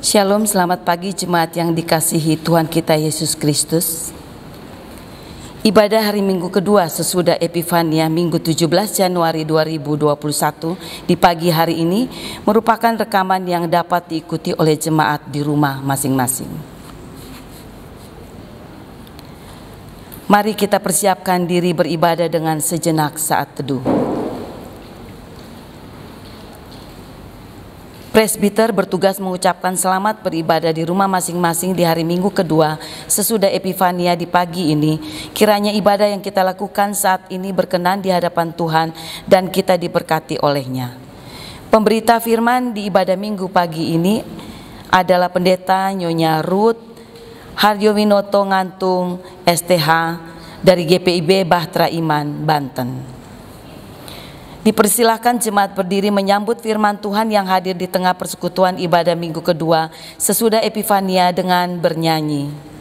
Shalom, selamat pagi jemaat yang dikasihi Tuhan kita Yesus Kristus. Ibadah hari Minggu kedua sesudah Epifania Minggu 17 Januari 2021 di pagi hari ini merupakan rekaman yang dapat diikuti oleh jemaat di rumah masing-masing. Mari kita persiapkan diri beribadah dengan sejenak saat teduh. Presbiter bertugas mengucapkan selamat beribadah di rumah masing-masing di hari Minggu kedua sesudah Epifania di pagi ini. Kiranya ibadah yang kita lakukan saat ini berkenan di hadapan Tuhan dan kita diberkati olehnya. Pemberita firman di ibadah Minggu pagi ini adalah Pendeta Nyonya Ruth Hardiowinoto Ngantung STH dari GPIB Bahtera Iman, Banten. Dipersilahkan jemaat berdiri menyambut firman Tuhan yang hadir di tengah persekutuan ibadah Minggu kedua sesudah Epifania dengan bernyanyi.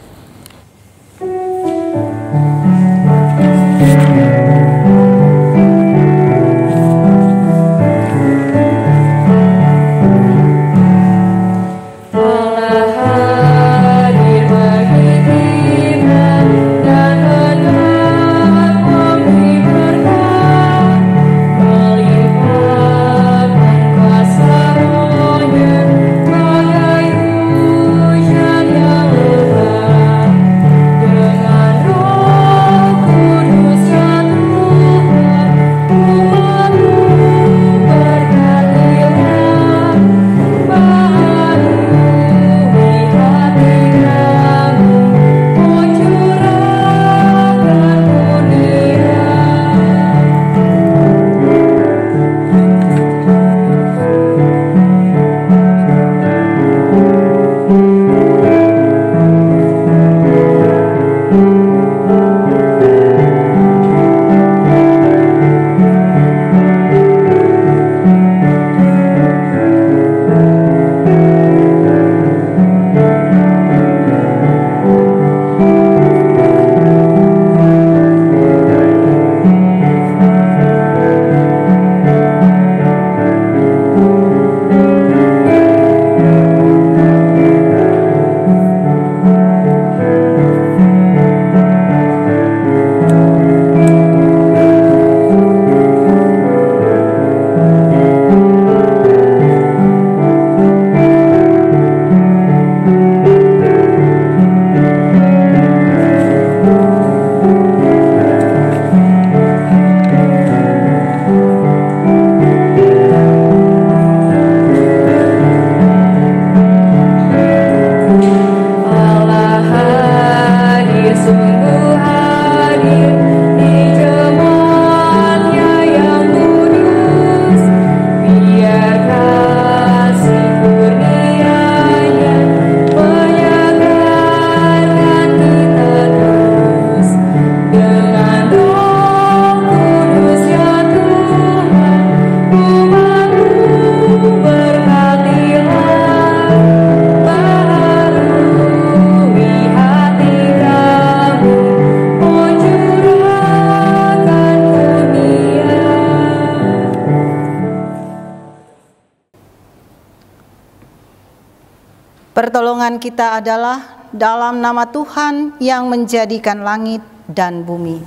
Pertolongan kita adalah dalam nama Tuhan yang menjadikan langit dan bumi.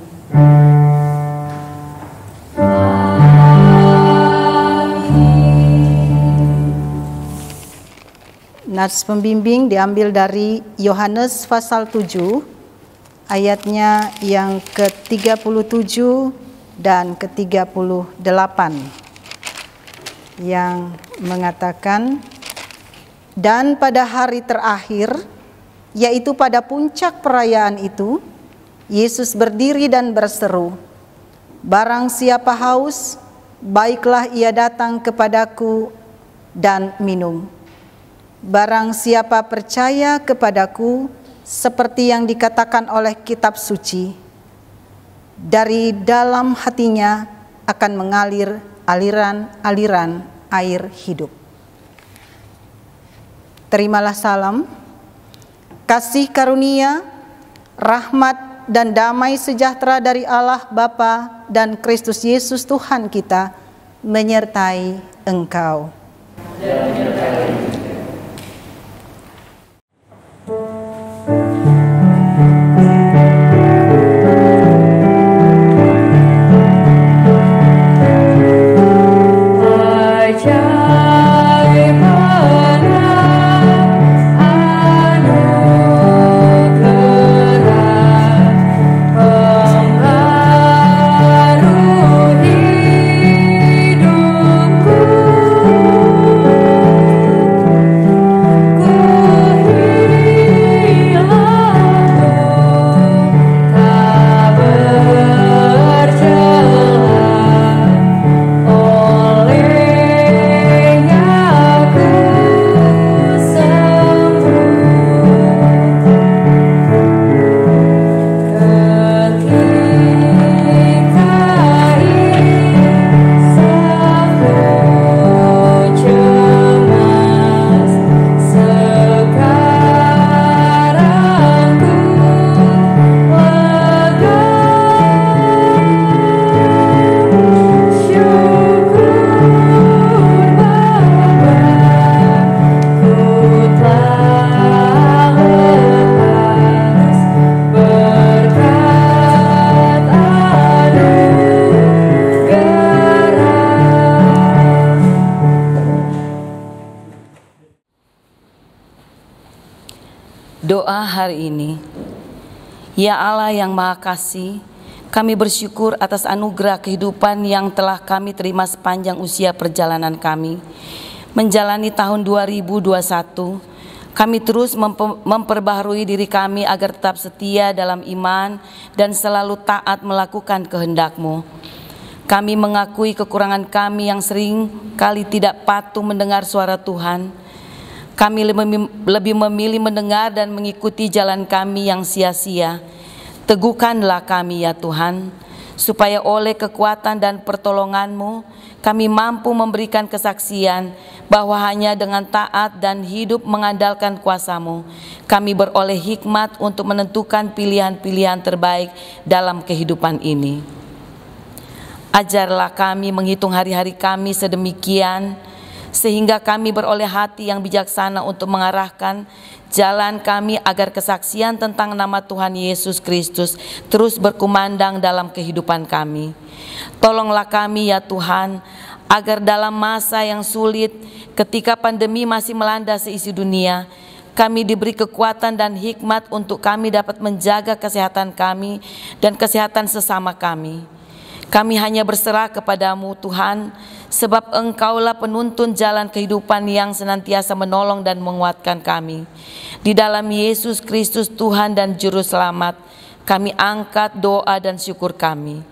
Nats pembimbing diambil dari Yohanes pasal 7 ayatnya yang ke-37 dan ke-38 yang mengatakan, dan pada hari terakhir, yaitu pada puncak perayaan itu, Yesus berdiri dan berseru, "Barang siapa haus, baiklah ia datang kepadaku dan minum. Barang siapa percaya kepadaku, seperti yang dikatakan oleh kitab suci, dari dalam hatinya akan mengalir aliran-aliran air hidup." Terimalah salam, kasih karunia, rahmat dan damai sejahtera dari Allah Bapa dan Kristus Yesus Tuhan kita menyertai engkau. Doa hari ini. Ya Allah yang Maha Kasih, kami bersyukur atas anugerah kehidupan yang telah kami terima sepanjang usia perjalanan kami. Menjalani tahun 2021, kami terus memperbaharui diri kami agar tetap setia dalam iman dan selalu taat melakukan kehendak-Mu. Kami mengakui kekurangan kami yang sering kali tidak patuh mendengar suara Tuhan. Kami lebih memilih mendengar dan mengikuti jalan kami yang sia-sia. Teguhkanlah kami ya Tuhan, supaya oleh kekuatan dan pertolongan-Mu, kami mampu memberikan kesaksian bahwa hanya dengan taat dan hidup mengandalkan kuasa-Mu, kami beroleh hikmat untuk menentukan pilihan-pilihan terbaik dalam kehidupan ini. Ajarlah kami menghitung hari-hari kami sedemikian, sehingga kami beroleh hati yang bijaksana untuk mengarahkan jalan kami agar kesaksian tentang nama Tuhan Yesus Kristus terus berkumandang dalam kehidupan kami. Tolonglah kami ya Tuhan, agar dalam masa yang sulit ketika pandemi masih melanda seisi dunia, kami diberi kekuatan dan hikmat untuk kami dapat menjaga kesehatan kami dan kesehatan sesama kami. Kami hanya berserah kepadamu Tuhan, sebab Engkaulah penuntun jalan kehidupan yang senantiasa menolong dan menguatkan kami. Di dalam Yesus Kristus Tuhan dan Juru Selamat, kami angkat doa dan syukur kami.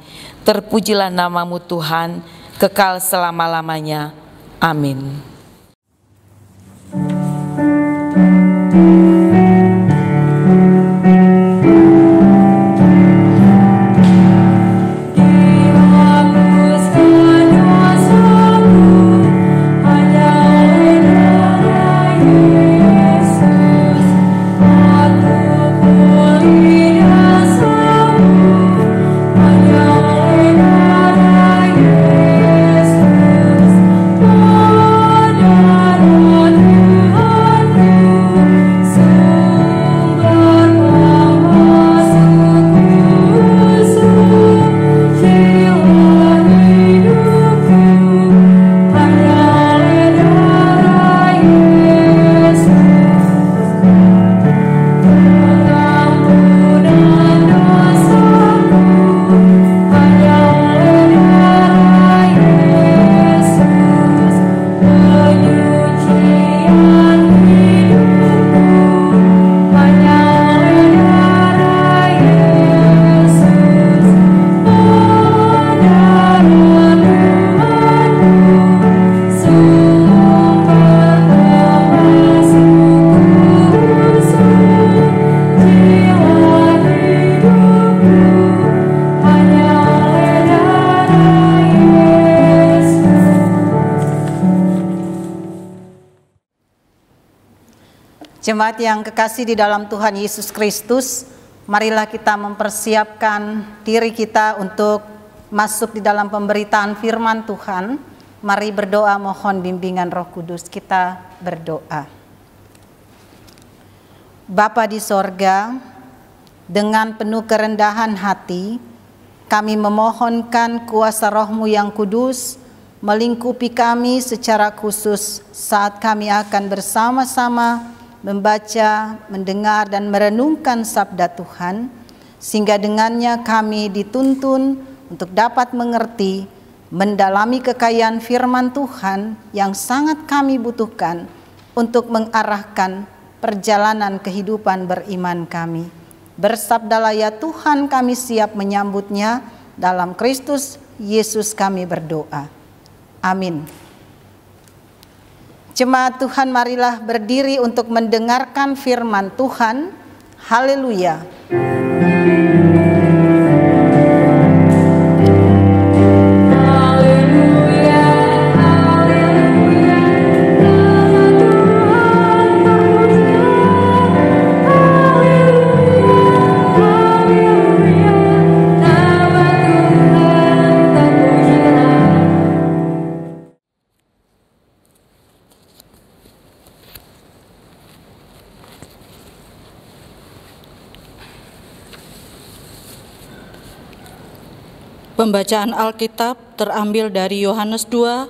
Terpujilah nama-Mu Tuhan, kekal selama-lamanya. Amin. Jemaat yang kekasih di dalam Tuhan Yesus Kristus, marilah kita mempersiapkan diri kita untuk masuk di dalam pemberitaan firman Tuhan. Mari berdoa mohon bimbingan Roh Kudus. Kita berdoa. Bapa di sorga, dengan penuh kerendahan hati, kami memohonkan kuasa Roh-Mu yang kudus melingkupi kami secara khusus saat kami akan bersama-sama membaca, mendengar, dan merenungkan sabda Tuhan, sehingga dengannya kami dituntun untuk dapat mengerti, mendalami kekayaan firman Tuhan yang sangat kami butuhkan untuk mengarahkan perjalanan kehidupan beriman kami. Bersabdalah ya Tuhan, kami siap menyambutnya. Dalam Kristus Yesus kami berdoa. Amin. Jemaat Tuhan, marilah berdiri untuk mendengarkan firman Tuhan. Haleluya. Pembacaan Alkitab terambil dari Yohanes 2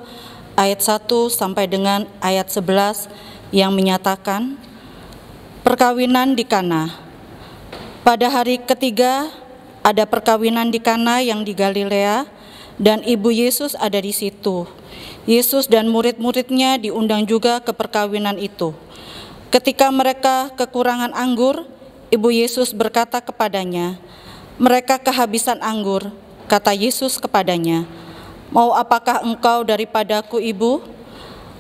ayat 1 sampai dengan ayat 11 yang menyatakan, Perkawinan di Kana. Pada hari ketiga ada perkawinan di Kana yang di Galilea, dan ibu Yesus ada di situ. Yesus dan murid-muridnya diundang juga ke perkawinan itu. Ketika mereka kekurangan anggur, ibu Yesus berkata kepadanya, "Mereka kehabisan anggur." Kata Yesus kepadanya, "Mau apakah engkau daripadaku, ibu?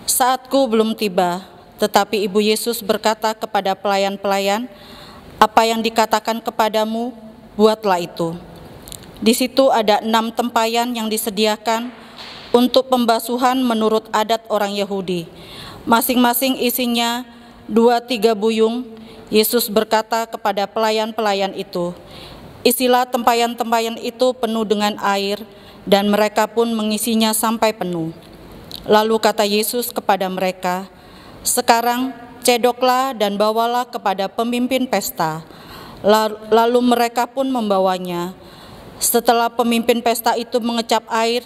Saatku belum tiba." Tetapi ibu Yesus berkata kepada pelayan-pelayan, "Apa yang dikatakan kepadamu, buatlah itu." Di situ ada 6 tempayan yang disediakan untuk pembasuhan menurut adat orang Yahudi. Masing-masing isinya 2-3 buyung. Yesus berkata kepada pelayan-pelayan itu, "Isilah tempayan-tempayan itu penuh dengan air," dan mereka pun mengisinya sampai penuh. Lalu kata Yesus kepada mereka, "Sekarang cedoklah dan bawalah kepada pemimpin pesta." Lalu mereka pun membawanya. Setelah pemimpin pesta itu mengecap air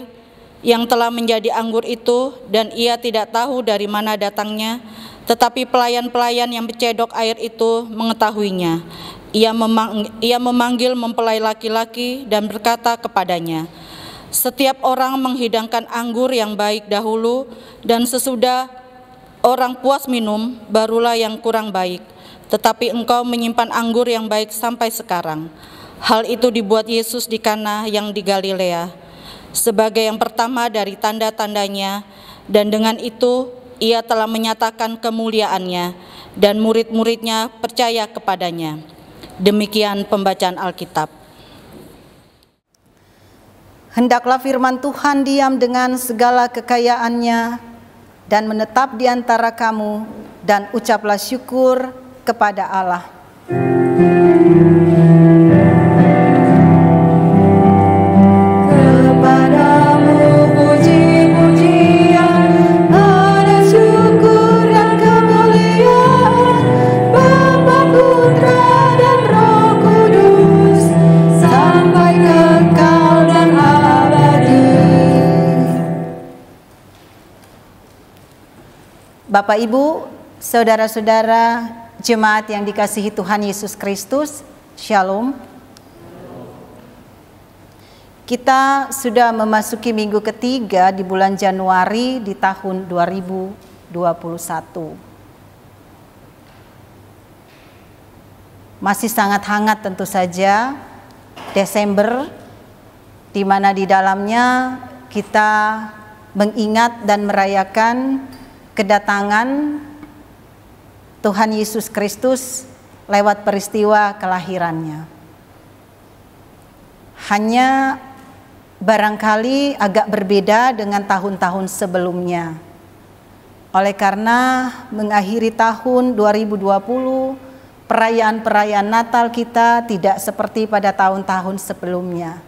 yang telah menjadi anggur itu, dan ia tidak tahu dari mana datangnya, tetapi pelayan-pelayan yang mencedok air itu mengetahuinya. Ia memanggil mempelai laki-laki dan berkata kepadanya, "Setiap orang menghidangkan anggur yang baik dahulu, dan sesudah orang puas minum, barulah yang kurang baik. Tetapi engkau menyimpan anggur yang baik sampai sekarang." Hal itu dibuat Yesus di Kana yang di Galilea, sebagai yang pertama dari tanda-tandanya, dan dengan itu ia telah menyatakan kemuliaannya, dan murid-muridnya percaya kepadanya. Demikian pembacaan Alkitab. Hendaklah firman Tuhan diam dengan segala kekayaannya dan menetap di antara kamu, dan ucaplah syukur kepada Allah. Bapak, Ibu, saudara-saudara, jemaat yang dikasihi Tuhan Yesus Kristus, Shalom. Kita sudah memasuki minggu ketiga di bulan Januari di tahun 2021. Masih sangat hangat tentu saja Desember, di mana di dalamnya kita mengingat dan merayakan kedatangan Tuhan Yesus Kristus lewat peristiwa kelahirannya. Hanya barangkali agak berbeda dengan tahun-tahun sebelumnya. Oleh karena mengakhiri tahun 2020, perayaan-perayaan Natal kita tidak seperti pada tahun-tahun sebelumnya.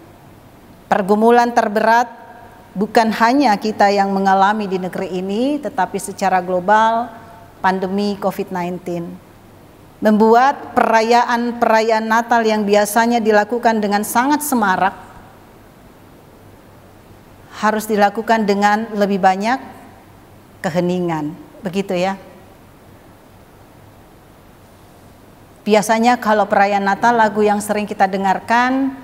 Pergumulan terberat bukan hanya kita yang mengalami di negeri ini, tetapi secara global pandemi COVID-19 membuat perayaan-perayaan Natal yang biasanya dilakukan dengan sangat semarak harus dilakukan dengan lebih banyak keheningan, begitu ya. Biasanya kalau perayaan Natal, lagu yang sering kita dengarkan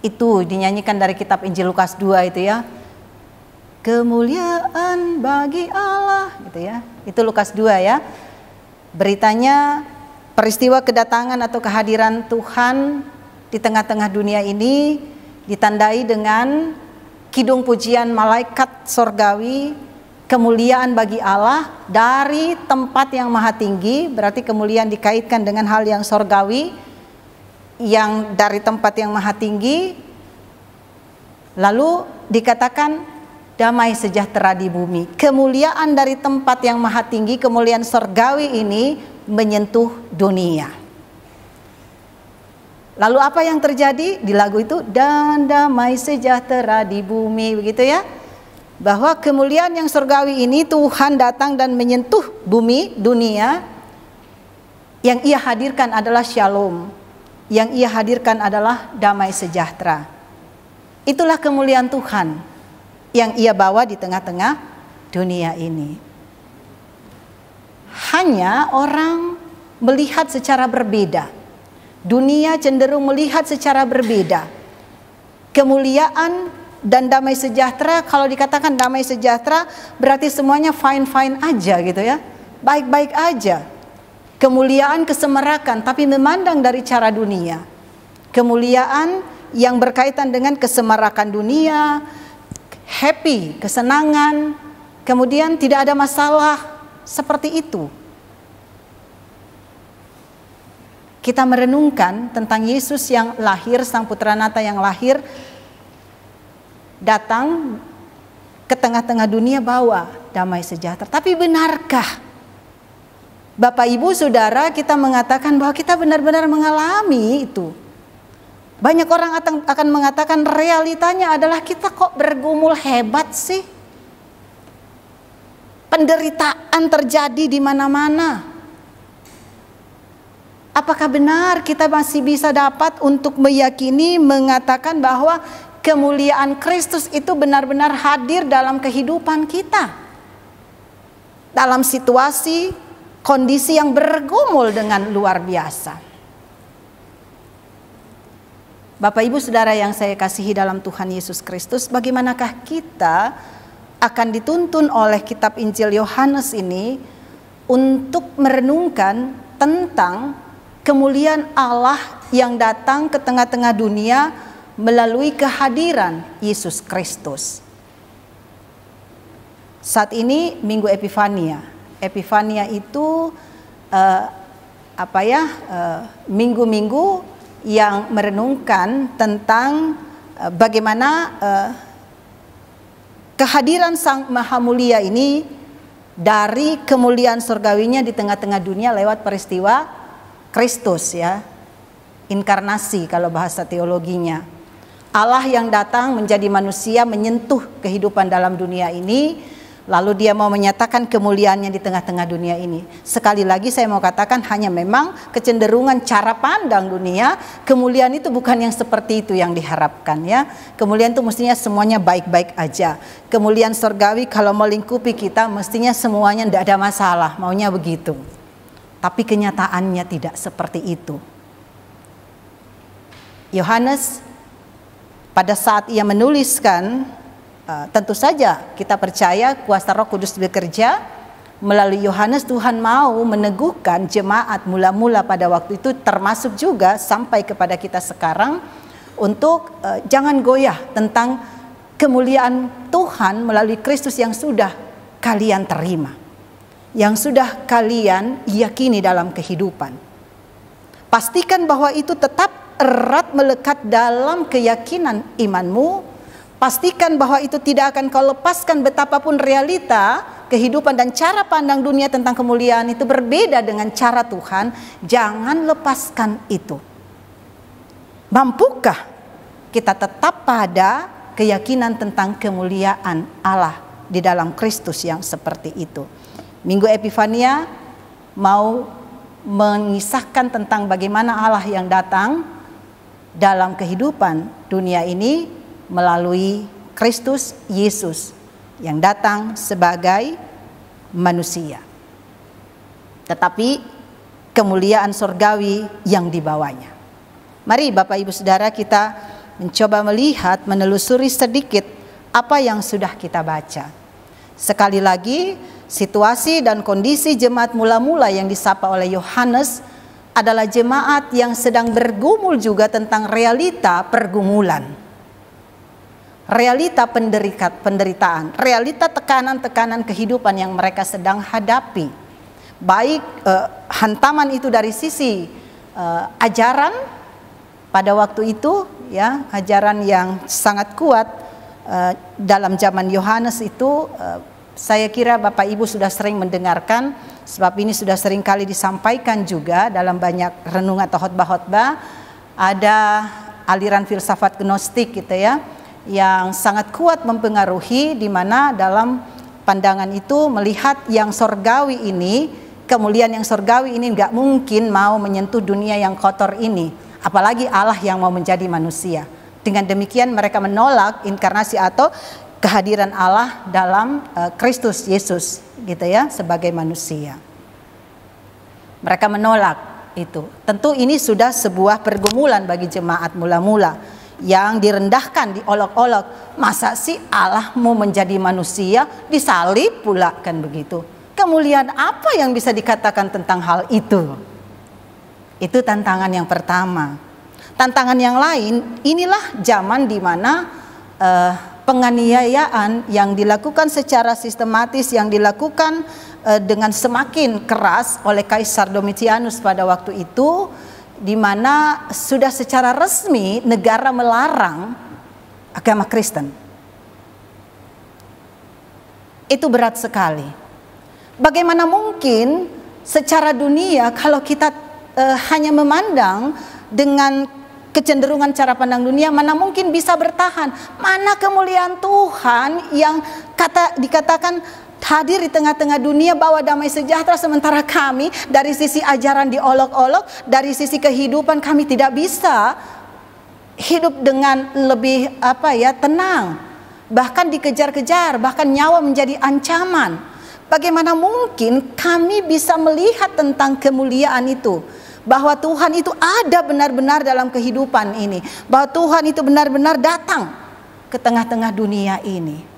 itu dinyanyikan dari kitab Injil Lukas 2 itu ya. Kemuliaan bagi Allah, gitu ya. Itu Lukas 2 ya. Beritanya peristiwa kedatangan atau kehadiran Tuhan di tengah-tengah dunia ini ditandai dengan kidung pujian malaikat sorgawi, kemuliaan bagi Allah dari tempat yang maha tinggi. Berarti kemuliaan dikaitkan dengan hal yang sorgawi, yang dari tempat yang maha tinggi. Lalu dikatakan damai sejahtera di bumi. Kemuliaan dari tempat yang maha tinggi, kemuliaan sorgawi ini menyentuh dunia. Lalu apa yang terjadi di lagu itu? Dan damai sejahtera di bumi, begitu ya. Bahwa kemuliaan yang sorgawi ini Tuhan datang dan menyentuh bumi, dunia. Yang ia hadirkan adalah shalom. Yang ia hadirkan adalah damai sejahtera. Itulah kemuliaan Tuhan yang ia bawa di tengah-tengah dunia ini. Hanya orang melihat secara berbeda. Dunia cenderung melihat secara berbeda. Kemuliaan dan damai sejahtera, kalau dikatakan damai sejahtera berarti semuanya fine-fine aja gitu ya. Baik-baik aja. Kemuliaan, kesemerakan, tapi memandang dari cara dunia. Kemuliaan yang berkaitan dengan kesemerakan dunia, happy, kesenangan, kemudian tidak ada masalah, seperti itu. Kita merenungkan tentang Yesus yang lahir, Sang Putranata yang lahir, datang ke tengah-tengah dunia bawa damai sejahtera. Tapi benarkah Bapak Ibu Saudara, kita mengatakan bahwa kita benar-benar mengalami itu? Banyak orang akan mengatakan realitanya adalah kita kok bergumul hebat sih. Penderitaan terjadi di mana-mana. Apakah benar kita masih bisa dapat untuk meyakini, mengatakan bahwa kemuliaan Kristus itu benar-benar hadir dalam kehidupan kita? Dalam situasi, kondisi yang bergumul dengan luar biasa. Bapak Ibu Saudara yang saya kasihi dalam Tuhan Yesus Kristus, bagaimanakah kita akan dituntun oleh kitab Injil Yohanes ini untuk merenungkan tentang kemuliaan Allah yang datang ke tengah-tengah dunia melalui kehadiran Yesus Kristus. Saat ini Minggu Epifania. Epifania itu minggu-minggu yang merenungkan tentang bagaimana kehadiran Sang Maha Mulia ini dari kemuliaan surgawinya di tengah-tengah dunia lewat peristiwa Kristus ya, inkarnasi kalau bahasa teologinya. Allah yang datang menjadi manusia, menyentuh kehidupan dalam dunia ini, lalu dia mau menyatakan kemuliaannya di tengah-tengah dunia ini. Sekali lagi saya mau katakan, hanya memang kecenderungan cara pandang dunia, kemuliaan itu bukan yang seperti itu yang diharapkan ya. Kemuliaan itu mestinya semuanya baik-baik aja. Kemuliaan surgawi kalau melingkupi kita mestinya semuanya tidak ada masalah, maunya begitu. Tapi kenyataannya tidak seperti itu. Yohanes pada saat ia menuliskan, tentu saja kita percaya kuasa Roh Kudus bekerja melalui Yohanes. Tuhan mau meneguhkan jemaat mula-mula pada waktu itu, termasuk juga sampai kepada kita sekarang, untuk jangan goyah tentang kemuliaan Tuhan melalui Kristus yang sudah kalian terima, yang sudah kalian yakini dalam kehidupan. Pastikan bahwa itu tetap erat melekat dalam keyakinan imanmu. Pastikan bahwa itu tidak akan kau lepaskan betapapun realita kehidupan dan cara pandang dunia tentang kemuliaan itu berbeda dengan cara Tuhan. Jangan lepaskan itu. Mampukah kita tetap pada keyakinan tentang kemuliaan Allah di dalam Kristus yang seperti itu? Minggu Epifania mau mengisahkan tentang bagaimana Allah yang datang dalam kehidupan dunia ini melalui Kristus Yesus yang datang sebagai manusia. Tetapi kemuliaan surgawi yang dibawanya. Mari Bapak Ibu Saudara kita mencoba melihat, menelusuri sedikit apa yang sudah kita baca. Sekali lagi, situasi dan kondisi jemaat mula-mula yang disapa oleh Yohanes adalah jemaat yang sedang bergumul juga tentang realita pergumulan, realita penderitaan, realita tekanan-tekanan kehidupan yang mereka sedang hadapi. Baik hantaman itu dari sisi ajaran pada waktu itu, ya, ajaran yang sangat kuat dalam zaman Yohanes itu. Saya kira Bapak Ibu sudah sering mendengarkan, sebab ini sudah sering kali disampaikan juga dalam banyak renungan atau khotbah-khotbah. Ada aliran filsafat gnostik gitu ya, yang sangat kuat mempengaruhi, di mana dalam pandangan itu melihat yang sorgawi ini, kemuliaan yang sorgawi ini nggak mungkin mau menyentuh dunia yang kotor ini, apalagi Allah yang mau menjadi manusia. Dengan demikian mereka menolak inkarnasi atau kehadiran Allah dalam Kristus Yesus gitu ya, sebagai manusia. Mereka menolak itu. Tentu ini sudah sebuah pergumulan bagi jemaat mula-mula yang direndahkan, diolok-olok. Masa sih Allah mau menjadi manusia, disalib pula, kan begitu. Kemuliaan apa yang bisa dikatakan tentang hal itu? Itu tantangan yang pertama. Tantangan yang lain, inilah zaman di mana penganiayaan yang dilakukan secara sistematis, yang dilakukan dengan semakin keras oleh Kaisar Domitianus pada waktu itu, di mana sudah secara resmi negara melarang agama Kristen. Itu berat sekali. Bagaimana mungkin secara dunia kalau kita hanya memandang dengan kecenderungan cara pandang dunia, mana mungkin bisa bertahan? Mana kemuliaan Tuhan yang dikatakan hadir di tengah-tengah dunia bawa damai sejahtera, sementara kami dari sisi ajaran diolok-olok, dari sisi kehidupan kami tidak bisa hidup dengan lebih tenang, bahkan dikejar-kejar, bahkan nyawa menjadi ancaman. Bagaimana mungkin kami bisa melihat tentang kemuliaan itu, bahwa Tuhan itu ada benar-benar dalam kehidupan ini, bahwa Tuhan itu benar-benar datang ke tengah-tengah dunia ini.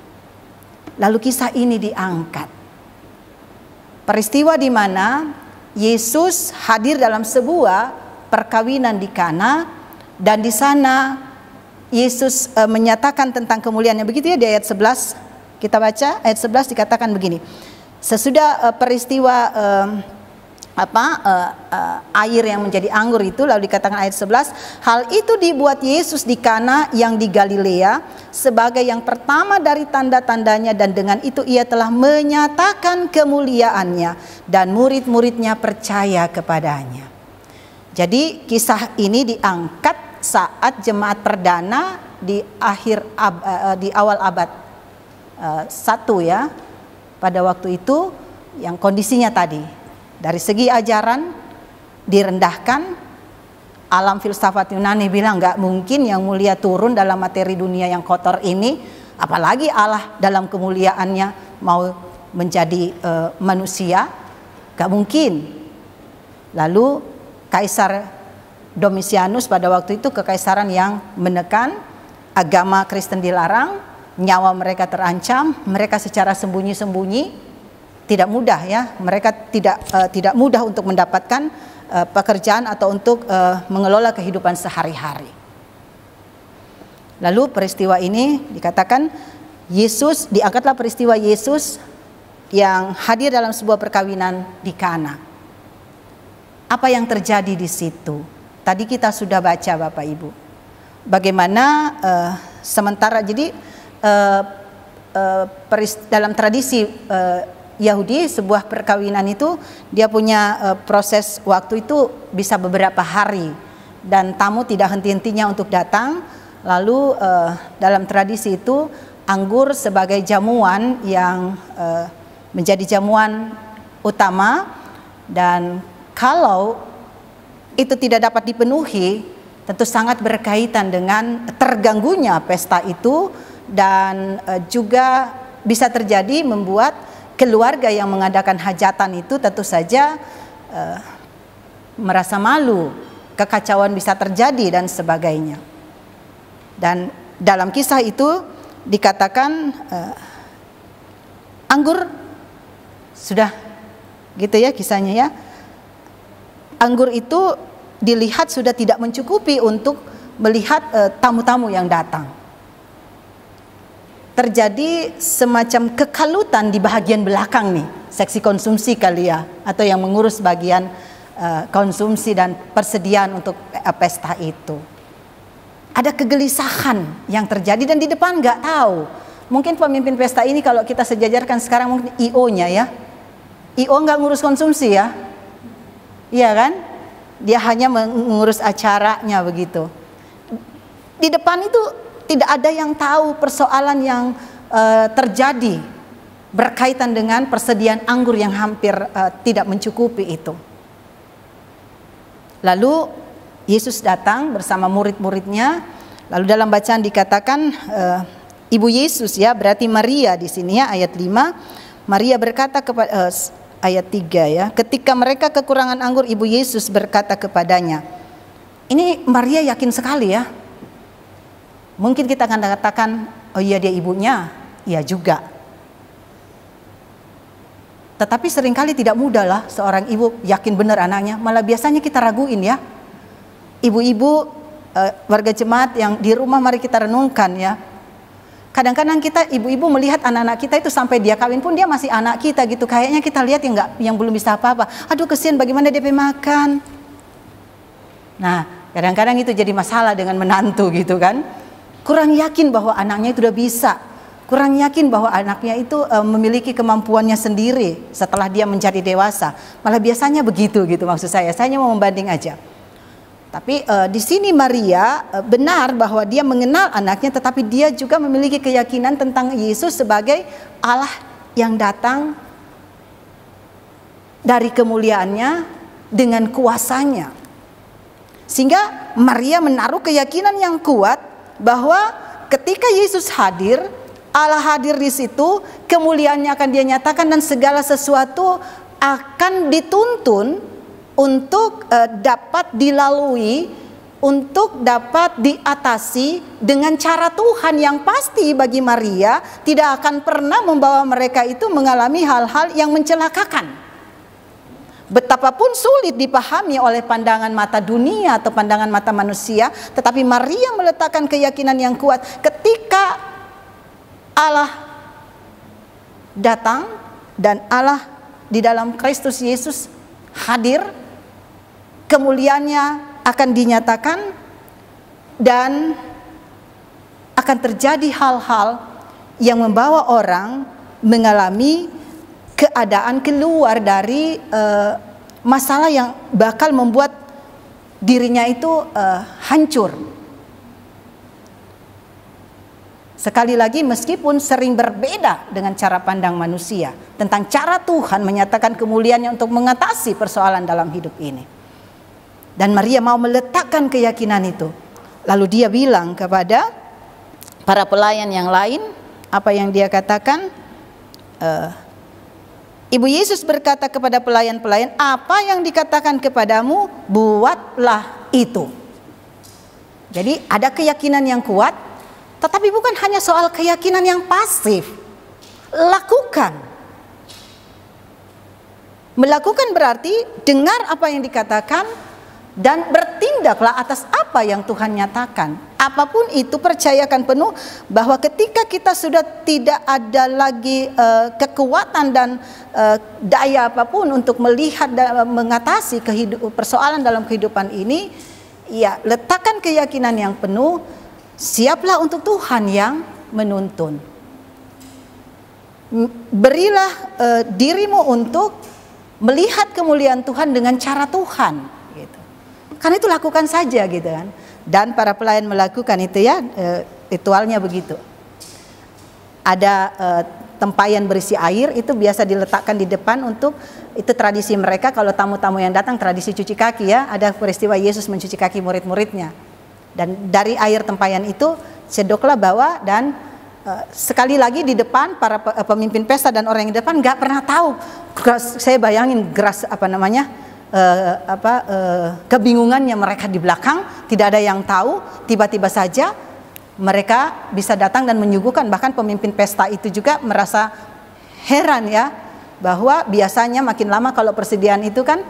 Lalu kisah ini diangkat. Peristiwa di mana Yesus hadir dalam sebuah perkawinan di Kana, dan di sana Yesus menyatakan tentang kemuliaannya. Begitu ya, di ayat 11 kita baca, ayat 11 dikatakan begini. Sesudah peristiwa air yang menjadi anggur itu, lalu dikatakan ayat 11, hal itu dibuat Yesus di Kana yang di Galilea sebagai yang pertama dari tanda-tandanya, dan dengan itu ia telah menyatakan kemuliaannya dan murid-muridnya percaya kepadanya. Jadi kisah ini diangkat saat jemaat perdana di awal abad 1 ya. Pada waktu itu yang kondisinya tadi, dari segi ajaran direndahkan. Alam filsafat Yunani bilang gak mungkin yang mulia turun dalam materi dunia yang kotor ini, apalagi Allah dalam kemuliaannya mau menjadi manusia, gak mungkin. Lalu Kaisar Domitianus pada waktu itu kekaisaran yang menekan, agama Kristen dilarang, nyawa mereka terancam, mereka secara sembunyi-sembunyi, tidak mudah ya, mereka tidak mudah untuk mendapatkan pekerjaan atau untuk mengelola kehidupan sehari-hari. Lalu peristiwa ini dikatakan diangkatlah peristiwa Yesus yang hadir dalam sebuah perkawinan di Kana. Apa yang terjadi di situ? Tadi kita sudah baca Bapak Ibu. Bagaimana sementara jadi dalam tradisi Yahudi, sebuah perkawinan itu dia punya proses waktu itu bisa beberapa hari, dan tamu tidak henti-hentinya untuk datang. Lalu dalam tradisi itu anggur sebagai jamuan yang menjadi jamuan utama, dan kalau itu tidak dapat dipenuhi tentu sangat berkaitan dengan terganggunya pesta itu, dan juga bisa terjadi membuat keluarga yang mengadakan hajatan itu tentu saja merasa malu, kekacauan bisa terjadi dan sebagainya. Dan dalam kisah itu dikatakan anggur sudah gitu ya kisahnya ya. Anggur itu dilihat sudah tidak mencukupi untuk melihat tamu-tamu yang datang. Terjadi semacam kekalutan di bagian belakang nih, seksi konsumsi kali ya, atau yang mengurus bagian konsumsi dan persediaan untuk pesta itu. Ada kegelisahan yang terjadi, dan di depan nggak tahu. Mungkin pemimpin pesta ini kalau kita sejajarkan sekarang mungkin IO-nya ya. IO nggak ngurus konsumsi ya, iya kan? Dia hanya mengurus acaranya begitu. Di depan itu tidak ada yang tahu persoalan yang terjadi berkaitan dengan persediaan anggur yang hampir tidak mencukupi itu. Lalu Yesus datang bersama murid-muridnya. Lalu dalam bacaan dikatakan Ibu Yesus ya, berarti Maria di sini ya, ayat 5. Maria berkata kepada ayat 3 ya. Ketika mereka kekurangan anggur, Ibu Yesus berkata kepadanya. Ini Maria yakin sekali ya. Mungkin kita akan katakan, oh iya dia ibunya, iya juga. Tetapi seringkali tidak mudah lah seorang ibu yakin benar anaknya. Malah biasanya kita raguin ya. Ibu-ibu warga jemaat yang di rumah, mari kita renungkan ya. Kadang-kadang kita ibu-ibu melihat anak-anak kita itu sampai dia kawin pun dia masih anak kita gitu. Kayaknya kita lihat yang belum bisa apa-apa. Aduh kesian bagaimana dia makan. Nah kadang-kadang itu jadi masalah dengan menantu gitu kan. Kurang yakin bahwa anaknya itu udah bisa. Kurang yakin bahwa anaknya itu memiliki kemampuannya sendiri setelah dia menjadi dewasa. Malah biasanya begitu gitu maksud saya. Saya hanya mau membanding aja. Tapi di sini Maria benar bahwa dia mengenal anaknya, tetapi dia juga memiliki keyakinan tentang Yesus sebagai Allah yang datang dari kemuliaannya dengan kuasanya. Sehingga Maria menaruh keyakinan yang kuat bahwa ketika Yesus hadir, Allah hadir di situ, kemuliaannya akan dia nyatakan dan segala sesuatu akan dituntun untuk dapat dilalui, untuk dapat diatasi dengan cara Tuhan yang pasti bagi Maria tidak akan pernah membawa mereka itu mengalami hal-hal yang mencelakakan. Betapapun sulit dipahami oleh pandangan mata dunia atau pandangan mata manusia, tetapi Maria meletakkan keyakinan yang kuat ketika Allah datang dan Allah di dalam Kristus Yesus hadir, kemuliaannya akan dinyatakan dan akan terjadi hal-hal yang membawa orang mengalami keadaan keluar dari masalah yang bakal membuat dirinya itu hancur. Sekali lagi meskipun sering berbeda dengan cara pandang manusia tentang cara Tuhan menyatakan kemuliaannya untuk mengatasi persoalan dalam hidup ini. Dan Maria mau meletakkan keyakinan itu. Lalu dia bilang kepada para pelayan yang lain, apa yang dia katakan? Ibu Yesus berkata kepada pelayan-pelayan, apa yang dikatakan kepadamu, buatlah itu. Jadi ada keyakinan yang kuat, tetapi bukan hanya soal keyakinan yang pasif. Lakukan. Melakukan berarti dengar apa yang dikatakan dan bertindaklah atas apa yang Tuhan nyatakan. Apapun itu percayakan penuh bahwa ketika kita sudah tidak ada lagi kekuatan dan daya apapun untuk melihat dan mengatasi persoalan dalam kehidupan ini, ya letakkan keyakinan yang penuh, siaplah untuk Tuhan yang menuntun. Berilah dirimu untuk melihat kemuliaan Tuhan dengan cara Tuhan. Karena itu lakukan saja gitu kan. Dan para pelayan melakukan itu ya, ritualnya begitu. Ada tempayan berisi air itu biasa diletakkan di depan untuk, itu tradisi mereka kalau tamu-tamu yang datang, tradisi cuci kaki ya. Ada peristiwa Yesus mencuci kaki murid-muridnya. Dan dari air tempayan itu sedoklah bawa dan sekali lagi di depan para pemimpin pesta dan orang yang di depan nggak pernah tahu. Saya bayangin kebingungannya mereka di belakang, tidak ada yang tahu. Tiba-tiba saja mereka bisa datang dan menyuguhkan. Bahkan pemimpin pesta itu juga merasa heran ya, bahwa biasanya makin lama kalau persediaan itu kan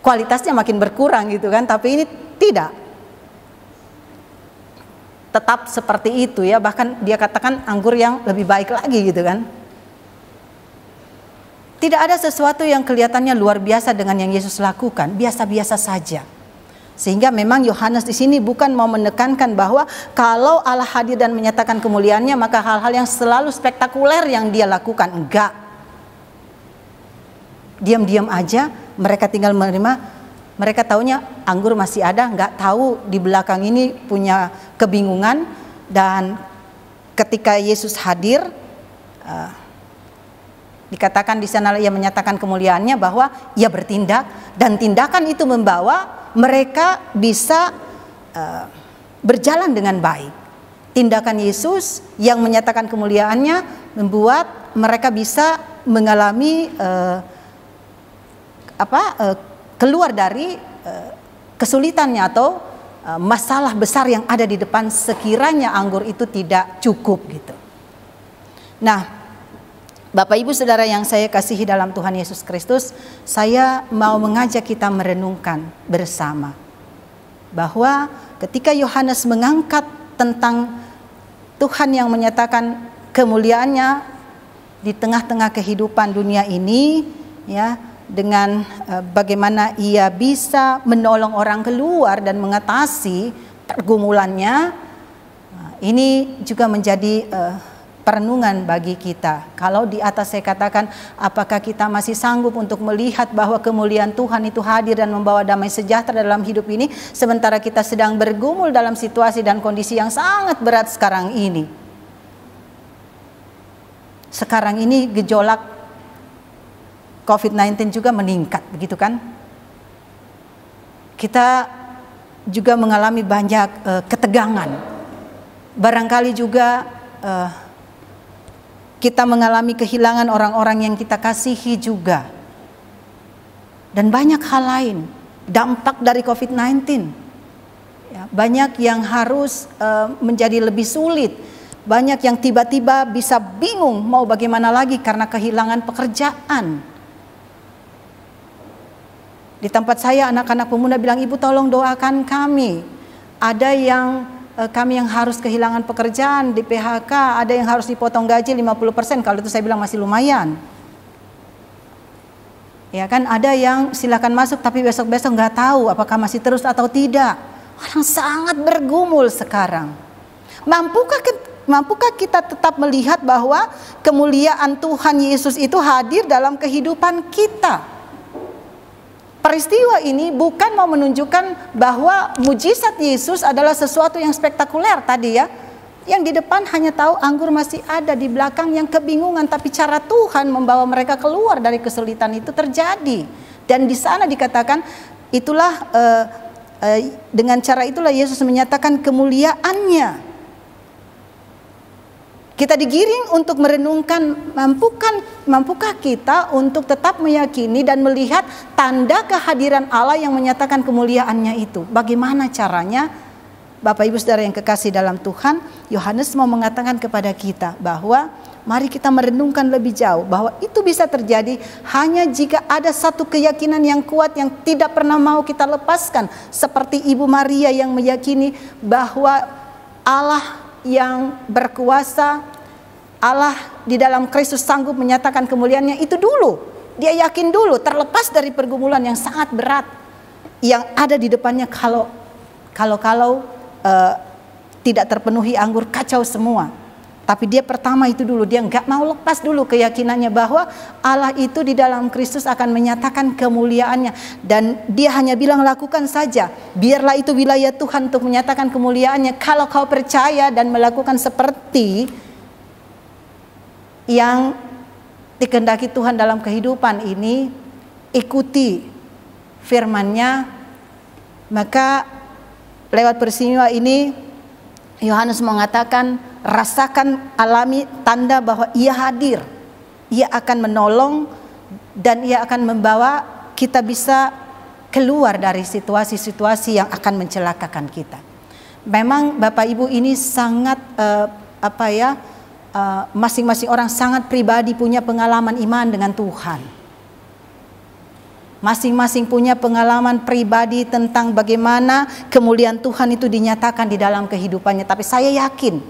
kualitasnya makin berkurang gitu kan, tapi ini tidak, tetap seperti itu ya. Bahkan dia katakan anggur yang lebih baik lagi gitu kan. Tidak ada sesuatu yang kelihatannya luar biasa dengan yang Yesus lakukan, biasa-biasa saja. Sehingga memang Yohanes di sini bukan mau menekankan bahwa kalau Allah hadir dan menyatakan kemuliaannya, maka hal-hal yang selalu spektakuler yang dia lakukan. Enggak. Diam-diam aja, mereka tinggal menerima. Mereka taunya anggur masih ada, enggak tahu di belakang ini punya kebingungan. Dan ketika Yesus hadir, dikatakan di sana ia menyatakan kemuliaannya bahwa ia bertindak, dan tindakan itu membawa mereka bisa berjalan dengan baik. Tindakan Yesus yang menyatakan kemuliaannya membuat mereka bisa mengalami keluar dari kesulitannya atau masalah besar yang ada di depan sekiranya anggur itu tidak cukup gitu. Nah, Bapak Ibu Saudara yang saya kasihi dalam Tuhan Yesus Kristus, saya mau mengajak kita merenungkan bersama bahwa ketika Yohanes mengangkat tentang Tuhan yang menyatakan kemuliaannya di tengah-tengah kehidupan dunia ini, ya, dengan bagaimana ia bisa menolong orang keluar dan mengatasi pergumulannya, ini juga menjadi perenungan bagi kita. Kalau di atas saya katakan, apakah kita masih sanggup untuk melihat bahwa kemuliaan Tuhan itu hadir dan membawa damai sejahtera dalam hidup ini, sementara kita sedang bergumul dalam situasi dan kondisi yang sangat berat sekarang ini. Sekarang ini gejolak COVID-19 juga meningkat, begitu kan? Kita juga mengalami banyak ketegangan. Barangkali juga kita mengalami kehilangan orang-orang yang kita kasihi juga. Dan banyak hal lain, dampak dari COVID-19. Ya, banyak yang harus menjadi lebih sulit. Banyak yang tiba-tiba bisa bingung mau bagaimana lagi karena kehilangan pekerjaan. Di tempat saya anak-anak pemuda bilang, ibu tolong doakan kami. Ada yang kami yang harus kehilangan pekerjaan, di PHK, ada yang harus dipotong gaji 50%, kalau itu saya bilang masih lumayan. Ya kan, ada yang silakan masuk tapi besok-besok nggak tahu apakah masih terus atau tidak. Orang sangat bergumul sekarang. Mampukah kita tetap melihat bahwa kemuliaan Tuhan Yesus itu hadir dalam kehidupan kita? Peristiwa ini bukan mau menunjukkan bahwa mujizat Yesus adalah sesuatu yang spektakuler tadi ya. Yang di depan hanya tahu anggur masih ada, di belakang yang kebingungan, tapi cara Tuhan membawa mereka keluar dari kesulitan itu terjadi. Dan di sana dikatakan itulah dengan cara itulah Yesus menyatakan kemuliaannya. Kita digiring untuk merenungkan, mampukah kita untuk tetap meyakini dan melihat tanda kehadiran Allah yang menyatakan kemuliaannya itu. Bagaimana caranya? Bapak Ibu Saudara yang kekasih dalam Tuhan, Yohanes mau mengatakan kepada kita bahwa mari kita merenungkan lebih jauh bahwa itu bisa terjadi hanya jika ada satu keyakinan yang kuat yang tidak pernah mau kita lepaskan. Seperti Ibu Maria yang meyakini bahwa Allah yang berkuasa, Allah di dalam Kristus sanggup menyatakan kemuliaannya itu dulu. Dia yakin dulu, terlepas dari pergumulan yang sangat berat yang ada di depannya. Kalau tidak terpenuhi anggur, kacau semua. Tapi dia pertama itu dulu, dia nggak mau lepas dulu keyakinannya bahwa Allah itu di dalam Kristus akan menyatakan kemuliaannya. Dan dia hanya bilang lakukan saja, biarlah itu wilayah Tuhan untuk menyatakan kemuliaannya. Kalau kau percaya dan melakukan seperti yang dikehendaki Tuhan dalam kehidupan ini, ikuti firman-Nya, maka lewat peristiwa ini Yohanes mengatakan, rasakan, alami tanda bahwa ia hadir, ia akan menolong dan ia akan membawa kita bisa keluar dari situasi-situasi yang akan mencelakakan kita. Memang Bapak Ibu ini sangat masing-masing orang sangat pribadi punya pengalaman iman dengan Tuhan. Masing-masing punya pengalaman pribadi tentang bagaimana kemuliaan Tuhan itu dinyatakan di dalam kehidupannya. Tapi saya yakin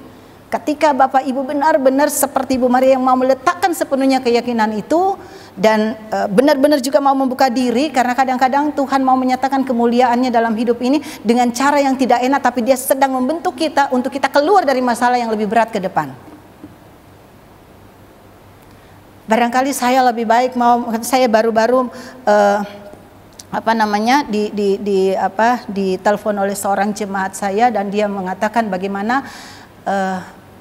ketika Bapak Ibu benar-benar seperti Ibu Maria yang mau meletakkan sepenuhnya keyakinan itu dan benar-benar juga mau membuka diri, karena kadang-kadang Tuhan mau menyatakan kemuliaannya dalam hidup ini dengan cara yang tidak enak, tapi dia sedang membentuk kita untuk kita keluar dari masalah yang lebih berat ke depan. Barangkali saya lebih baik saya baru-baru ditelepon oleh seorang jemaat saya dan dia mengatakan bagaimana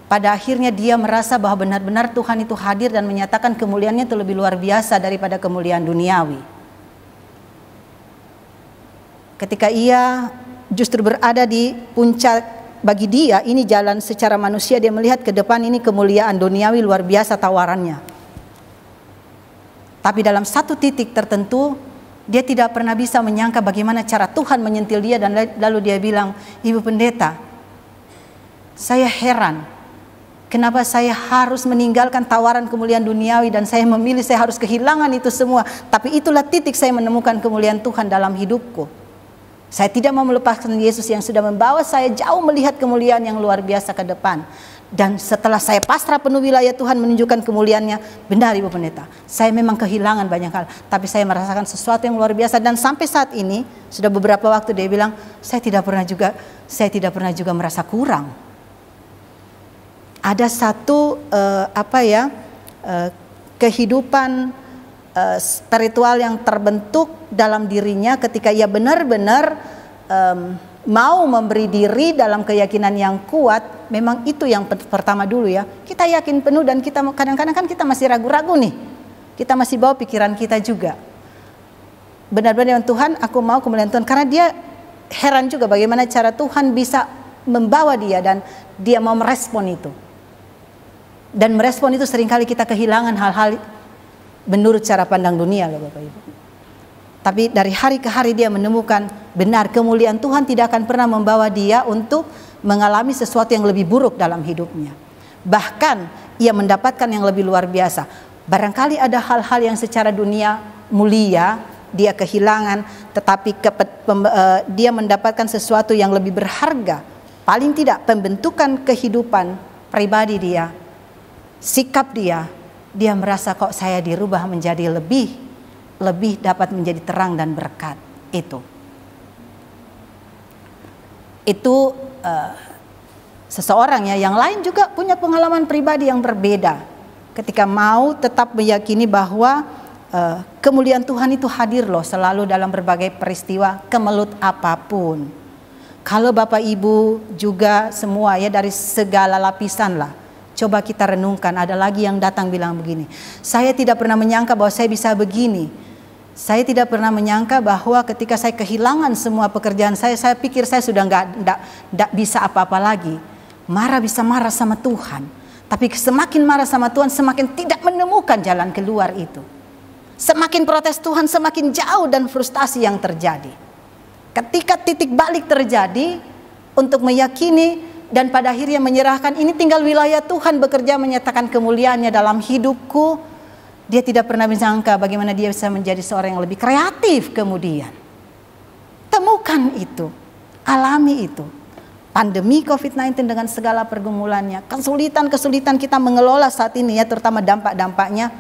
pada akhirnya dia merasa bahwa benar-benar Tuhan itu hadir dan menyatakan kemuliaannya itu lebih luar biasa daripada kemuliaan duniawi. Ketika ia justru berada di puncak, bagi dia ini jalan secara manusia, dia melihat ke depan ini kemuliaan duniawi luar biasa tawarannya. Tapi dalam satu titik tertentu, dia tidak pernah bisa menyangka bagaimana cara Tuhan menyentil dia, dan lalu dia bilang, Ibu Pendeta, saya heran, kenapa saya harus meninggalkan tawaran kemuliaan duniawi dan saya memilih saya harus kehilangan itu semua. Tapi itulah titik saya menemukan kemuliaan Tuhan dalam hidupku. Saya tidak mau melepaskan Yesus yang sudah membawa saya jauh melihat kemuliaan yang luar biasa ke depan. Dan setelah saya pasrah penuh wilayah Tuhan menunjukkan kemuliaannya, benar Ibu Pendeta, saya memang kehilangan banyak hal, tapi saya merasakan sesuatu yang luar biasa. Dan sampai saat ini, sudah beberapa waktu dia bilang, saya tidak pernah juga merasa kurang. Ada satu kehidupan spiritual yang terbentuk dalam dirinya ketika ia benar-benar mau memberi diri dalam keyakinan yang kuat. Memang itu yang pertama dulu ya. Kita yakin penuh dan kita kadang-kadang kan kita masih ragu-ragu nih. Kita masih bawa pikiran kita juga. Benar-benar Tuhan, aku mau kemuliaan Tuhan. Karena dia heran juga bagaimana cara Tuhan bisa membawa dia dan dia mau merespon itu. Dan merespon itu seringkali kita kehilangan hal-hal menurut cara pandang dunia loh Bapak Ibu. Tapi dari hari ke hari dia menemukan benar kemuliaan Tuhan tidak akan pernah membawa dia untuk mengalami sesuatu yang lebih buruk dalam hidupnya. Bahkan ia mendapatkan yang lebih luar biasa. Barangkali ada hal-hal yang secara dunia mulia dia kehilangan, tetapi dia mendapatkan sesuatu yang lebih berharga. Paling tidak pembentukan kehidupan pribadi dia, sikap dia merasa kok saya dirubah menjadi lebih dapat menjadi terang dan berkat. Itu seseorang ya, yang lain juga punya pengalaman pribadi yang berbeda ketika mau tetap meyakini bahwa kemuliaan Tuhan itu hadir loh selalu dalam berbagai peristiwa kemelut apapun. Kalau Bapak Ibu juga semua ya dari segala lapisan lah, coba kita renungkan. Ada lagi yang datang bilang begini, saya tidak pernah menyangka bahwa saya bisa begini. Saya tidak pernah menyangka bahwa ketika saya kehilangan semua pekerjaan saya pikir saya sudah nggak bisa apa-apa lagi. Bisa marah sama Tuhan. Tapi semakin marah sama Tuhan, semakin tidak menemukan jalan keluar itu. Semakin protes Tuhan, semakin jauh dan frustasi yang terjadi. Ketika titik balik terjadi untuk meyakini dan pada akhirnya menyerahkan, ini tinggal wilayah Tuhan bekerja menyatakan kemuliaannya dalam hidupku. Dia tidak pernah menyangka bagaimana dia bisa menjadi seorang yang lebih kreatif kemudian. Temukan itu, alami itu. Pandemi COVID-19 dengan segala pergumulannya, kesulitan kita mengelola saat ini ya, terutama dampak-dampaknya.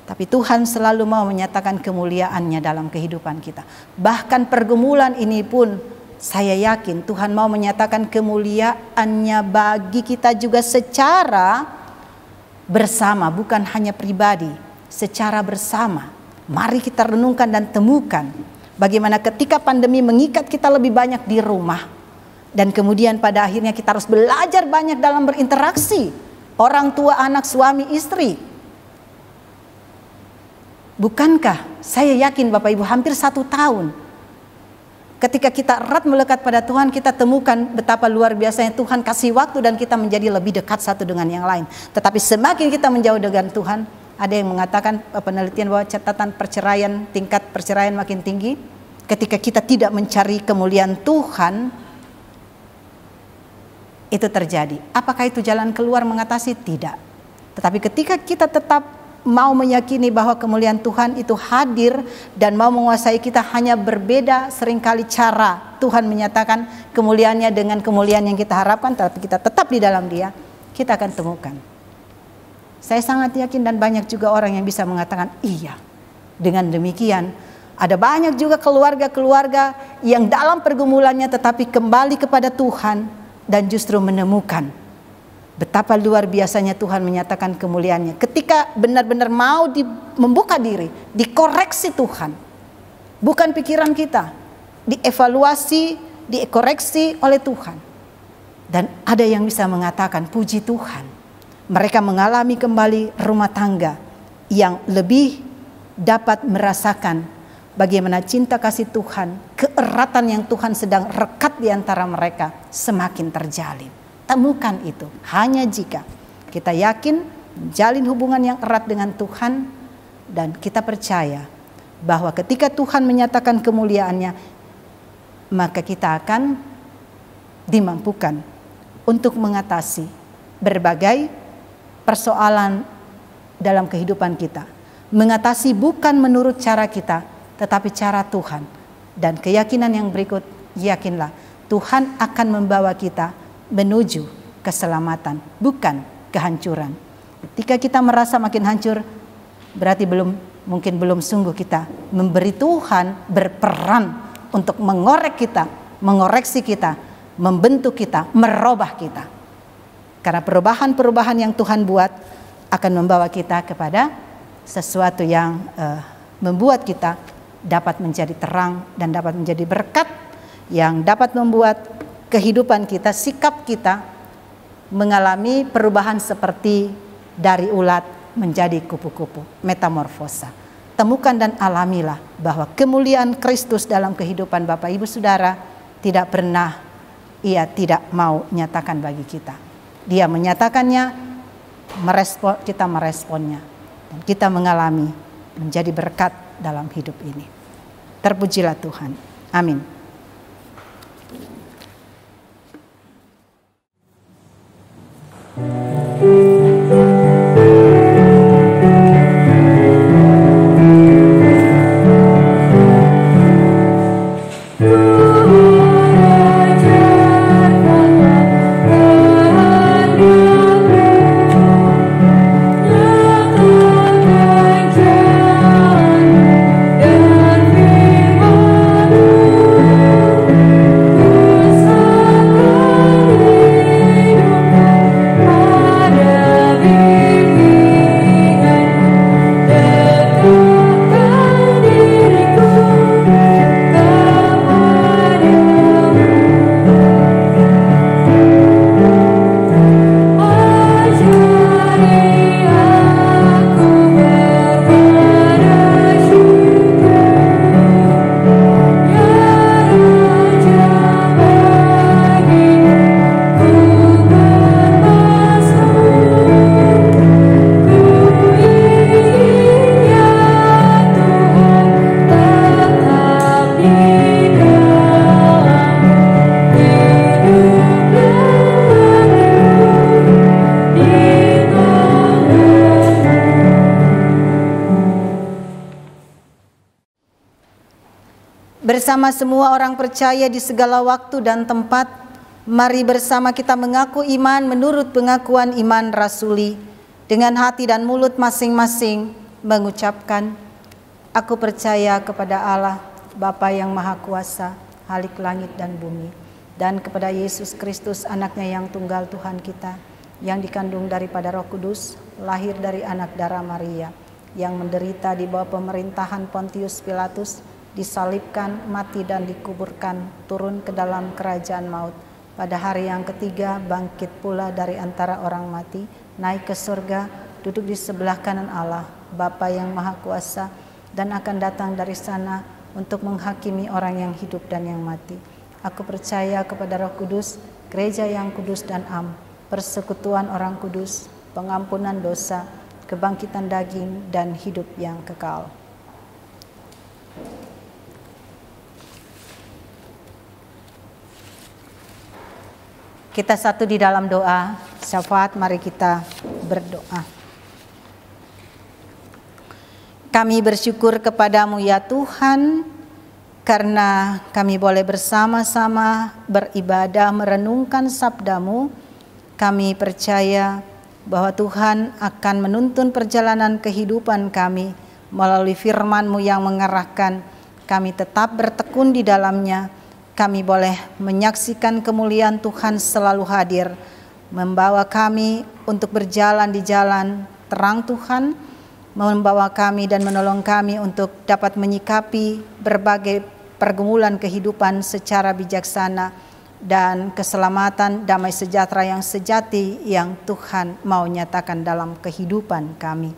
Tapi Tuhan selalu mau menyatakan kemuliaannya dalam kehidupan kita. Bahkan pergumulan ini pun saya yakin Tuhan mau menyatakan kemuliaannya bagi kita juga secara bersama, bukan hanya pribadi, secara bersama. Mari kita renungkan dan temukan bagaimana ketika pandemi mengikat kita lebih banyak di rumah, dan kemudian pada akhirnya kita harus belajar banyak dalam berinteraksi, orang tua, anak, suami, istri. Bukankah saya yakin Bapak Ibu hampir 1 tahun ketika kita erat melekat pada Tuhan, kita temukan betapa luar biasanya Tuhan kasih waktu dan kita menjadi lebih dekat satu dengan yang lain. Tetapi semakin kita menjauh dengan Tuhan, ada yang mengatakan penelitian bahwa catatan perceraian, tingkat perceraian makin tinggi. Ketika kita tidak mencari kemuliaan Tuhan, itu terjadi. Apakah itu jalan keluar mengatasi? Tidak. Tetapi ketika kita tetap mau meyakini bahwa kemuliaan Tuhan itu hadir dan mau menguasai kita, hanya berbeda seringkali cara Tuhan menyatakan kemuliaannya dengan kemuliaan yang kita harapkan, tapi kita tetap di dalam Dia, kita akan temukan. Saya sangat yakin dan banyak juga orang yang bisa mengatakan iya. Dengan demikian ada banyak juga keluarga-keluarga yang dalam pergumulannya tetapi kembali kepada Tuhan dan justru menemukan betapa luar biasanya Tuhan menyatakan kemuliaannya. Ketika benar-benar mau membuka diri, dikoreksi Tuhan. Bukan pikiran kita, dievaluasi, dikoreksi oleh Tuhan. Dan ada yang bisa mengatakan puji Tuhan. Mereka mengalami kembali rumah tangga yang lebih dapat merasakan bagaimana cinta kasih Tuhan, keeratan yang Tuhan sedang rekat di antara mereka semakin terjalin. Temukan itu hanya jika kita yakin menjalin hubungan yang erat dengan Tuhan, Dan kita percaya bahwa ketika Tuhan menyatakan kemuliaannya, maka kita akan dimampukan untuk mengatasi berbagai persoalan dalam kehidupan kita. Mengatasi bukan menurut cara kita, tetapi cara Tuhan. Dan keyakinan yang berikut, yakinlah Tuhan akan membawa kita menuju keselamatan, bukan kehancuran. Ketika kita merasa makin hancur, berarti mungkin belum sungguh kita memberi Tuhan berperan untuk mengorek kita, mengoreksi kita, membentuk kita, merubah kita. Karena perubahan-perubahan yang Tuhan buat akan membawa kita kepada sesuatu yang membuat kita dapat menjadi terang dan dapat menjadi berkat yang dapat membuat kehidupan kita, sikap kita mengalami perubahan seperti dari ulat menjadi kupu-kupu, metamorfosa. Temukan dan alamilah bahwa kemuliaan Kristus dalam kehidupan Bapak Ibu Saudara tidak pernah Ia tidak mau nyatakan bagi kita. Dia menyatakannya, kita meresponnya, dan kita mengalami menjadi berkat dalam hidup ini. Terpujilah Tuhan. Amin. Bersama semua orang percaya di segala waktu dan tempat, mari bersama kita mengaku iman menurut pengakuan iman rasuli. Dengan hati dan mulut masing-masing mengucapkan, aku percaya kepada Allah, Bapa yang Maha Kuasa, Halik langit dan bumi, dan kepada Yesus Kristus, anaknya yang tunggal Tuhan kita, yang dikandung daripada Roh Kudus, lahir dari anak darah Maria, yang menderita di bawah pemerintahan Pontius Pilatus, disalibkan, mati dan dikuburkan, turun ke dalam kerajaan maut. Pada hari yang ketiga bangkit pula dari antara orang mati, naik ke surga, duduk di sebelah kanan Allah, Bapa yang Maha Kuasa, dan akan datang dari sana untuk menghakimi orang yang hidup dan yang mati. Aku percaya kepada Roh Kudus, gereja yang kudus dan am, persekutuan orang kudus, pengampunan dosa, kebangkitan daging, dan hidup yang kekal. Kita satu di dalam doa syafaat, mari kita berdoa. Kami bersyukur kepadamu ya Tuhan, karena kami boleh bersama-sama beribadah merenungkan sabdamu. Kami percaya bahwa Tuhan akan menuntun perjalanan kehidupan kami melalui firman-Mu yang mengarahkan kami tetap bertekun di dalamnya. Kami boleh menyaksikan kemuliaan Tuhan selalu hadir, membawa kami untuk berjalan di jalan terang Tuhan, membawa kami dan menolong kami untuk dapat menyikapi berbagai pergumulan kehidupan secara bijaksana, dan keselamatan, damai sejahtera yang sejati yang Tuhan mau nyatakan dalam kehidupan kami.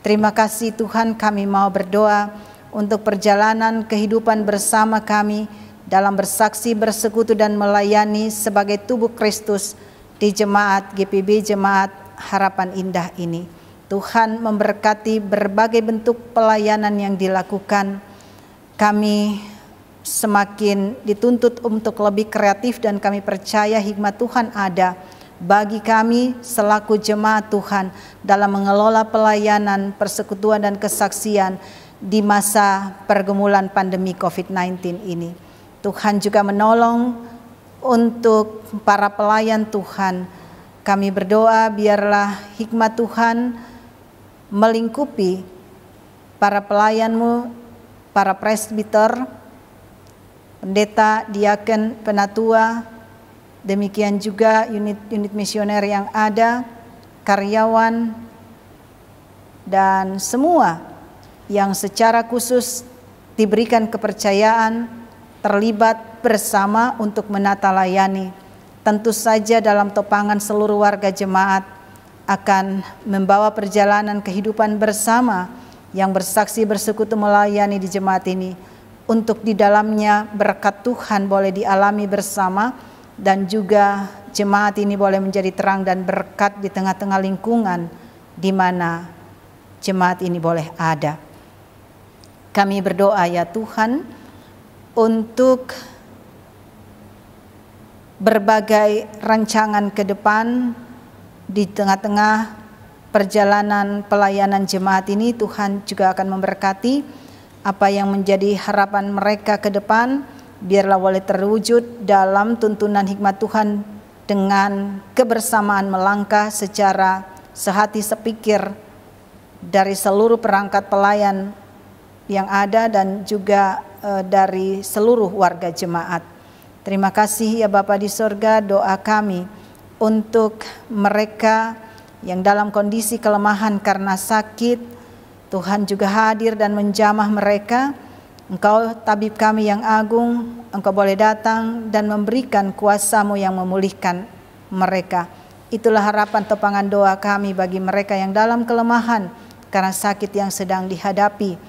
Terima kasih Tuhan, kami mau berdoa untuk perjalanan kehidupan bersama kami dalam bersaksi, bersekutu dan melayani sebagai tubuh Kristus di jemaat GPB Jemaat Harapan Indah ini. Tuhan memberkati berbagai bentuk pelayanan yang dilakukan. Kami semakin dituntut untuk lebih kreatif dan kami percaya hikmat Tuhan ada bagi kami selaku jemaat Tuhan dalam mengelola pelayanan, persekutuan dan kesaksian di masa pergumulan pandemi COVID-19 ini. Tuhan juga menolong untuk para pelayan Tuhan. Kami berdoa biarlah hikmat Tuhan melingkupi para pelayan-Mu, para presbiter, pendeta, diaken, penatua, demikian juga unit-unit misioner yang ada, karyawan, dan semua yang secara khusus diberikan kepercayaan terlibat bersama untuk menata layani. Tentu saja dalam topangan seluruh warga jemaat akan membawa perjalanan kehidupan bersama yang bersaksi bersekutu melayani di jemaat ini, untuk di dalamnya berkat Tuhan boleh dialami bersama dan juga jemaat ini boleh menjadi terang dan berkat di tengah-tengah lingkungan di mana jemaat ini boleh ada. Kami berdoa ya Tuhan untuk berbagai rancangan ke depan di tengah-tengah perjalanan pelayanan jemaat ini. Tuhan juga akan memberkati apa yang menjadi harapan mereka ke depan, biarlah boleh terwujud dalam tuntunan hikmat Tuhan dengan kebersamaan melangkah secara sehati sepikir dari seluruh perangkat pelayan yang ada dan juga dari seluruh warga jemaat. Terima kasih ya Bapa di sorga, doa kami untuk mereka yang dalam kondisi kelemahan karena sakit. Tuhan juga hadir dan menjamah mereka. Engkau tabib kami yang agung, Engkau boleh datang dan memberikan kuasa-Mu yang memulihkan mereka. Itulah harapan topangan doa kami bagi mereka yang dalam kelemahan karena sakit yang sedang dihadapi.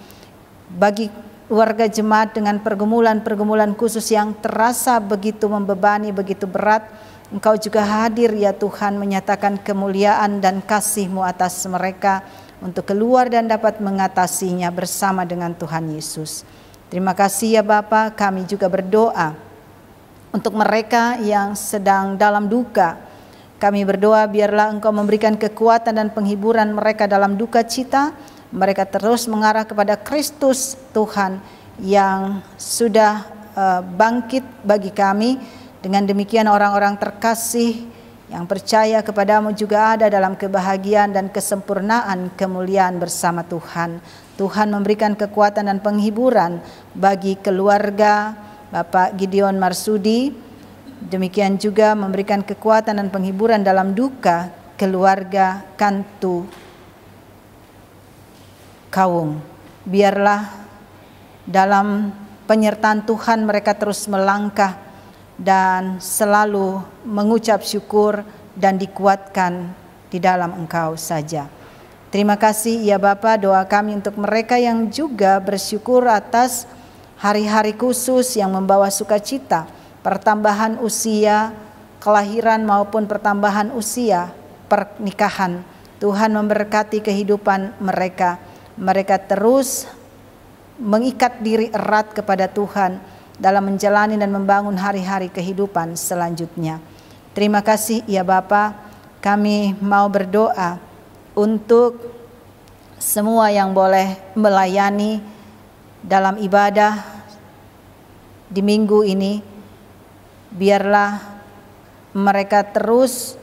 Bagi warga jemaat dengan pergumulan-pergumulan khusus yang terasa begitu membebani, begitu berat, Engkau juga hadir ya Tuhan, menyatakan kemuliaan dan kasih-Mu atas mereka untuk keluar dan dapat mengatasinya bersama dengan Tuhan Yesus. Terima kasih ya Bapa. Kami juga berdoa untuk mereka yang sedang dalam duka. Kami berdoa biarlah Engkau memberikan kekuatan dan penghiburan mereka dalam duka cita. Mereka terus mengarah kepada Kristus Tuhan yang sudah bangkit bagi kami. Dengan demikian orang-orang terkasih yang percaya kepadamu juga ada dalam kebahagiaan dan kesempurnaan kemuliaan bersama Tuhan. Tuhan memberikan kekuatan dan penghiburan bagi keluarga Bapak Gideon Marsudi. Demikian juga memberikan kekuatan dan penghiburan dalam duka keluarga Kantu Kawung. Biarlah dalam penyertaan Tuhan mereka terus melangkah dan selalu mengucap syukur dan dikuatkan di dalam Engkau saja. Terima kasih ya Bapa, doa kami untuk mereka yang juga bersyukur atas hari-hari khusus yang membawa sukacita, pertambahan usia, kelahiran maupun pertambahan usia pernikahan. Tuhan memberkati kehidupan mereka. Mereka terus mengikat diri erat kepada Tuhan dalam menjalani dan membangun hari-hari kehidupan selanjutnya. Terima kasih ya Bapa. Kami mau berdoa untuk semua yang boleh melayani dalam ibadah di minggu ini. Biarlah mereka terus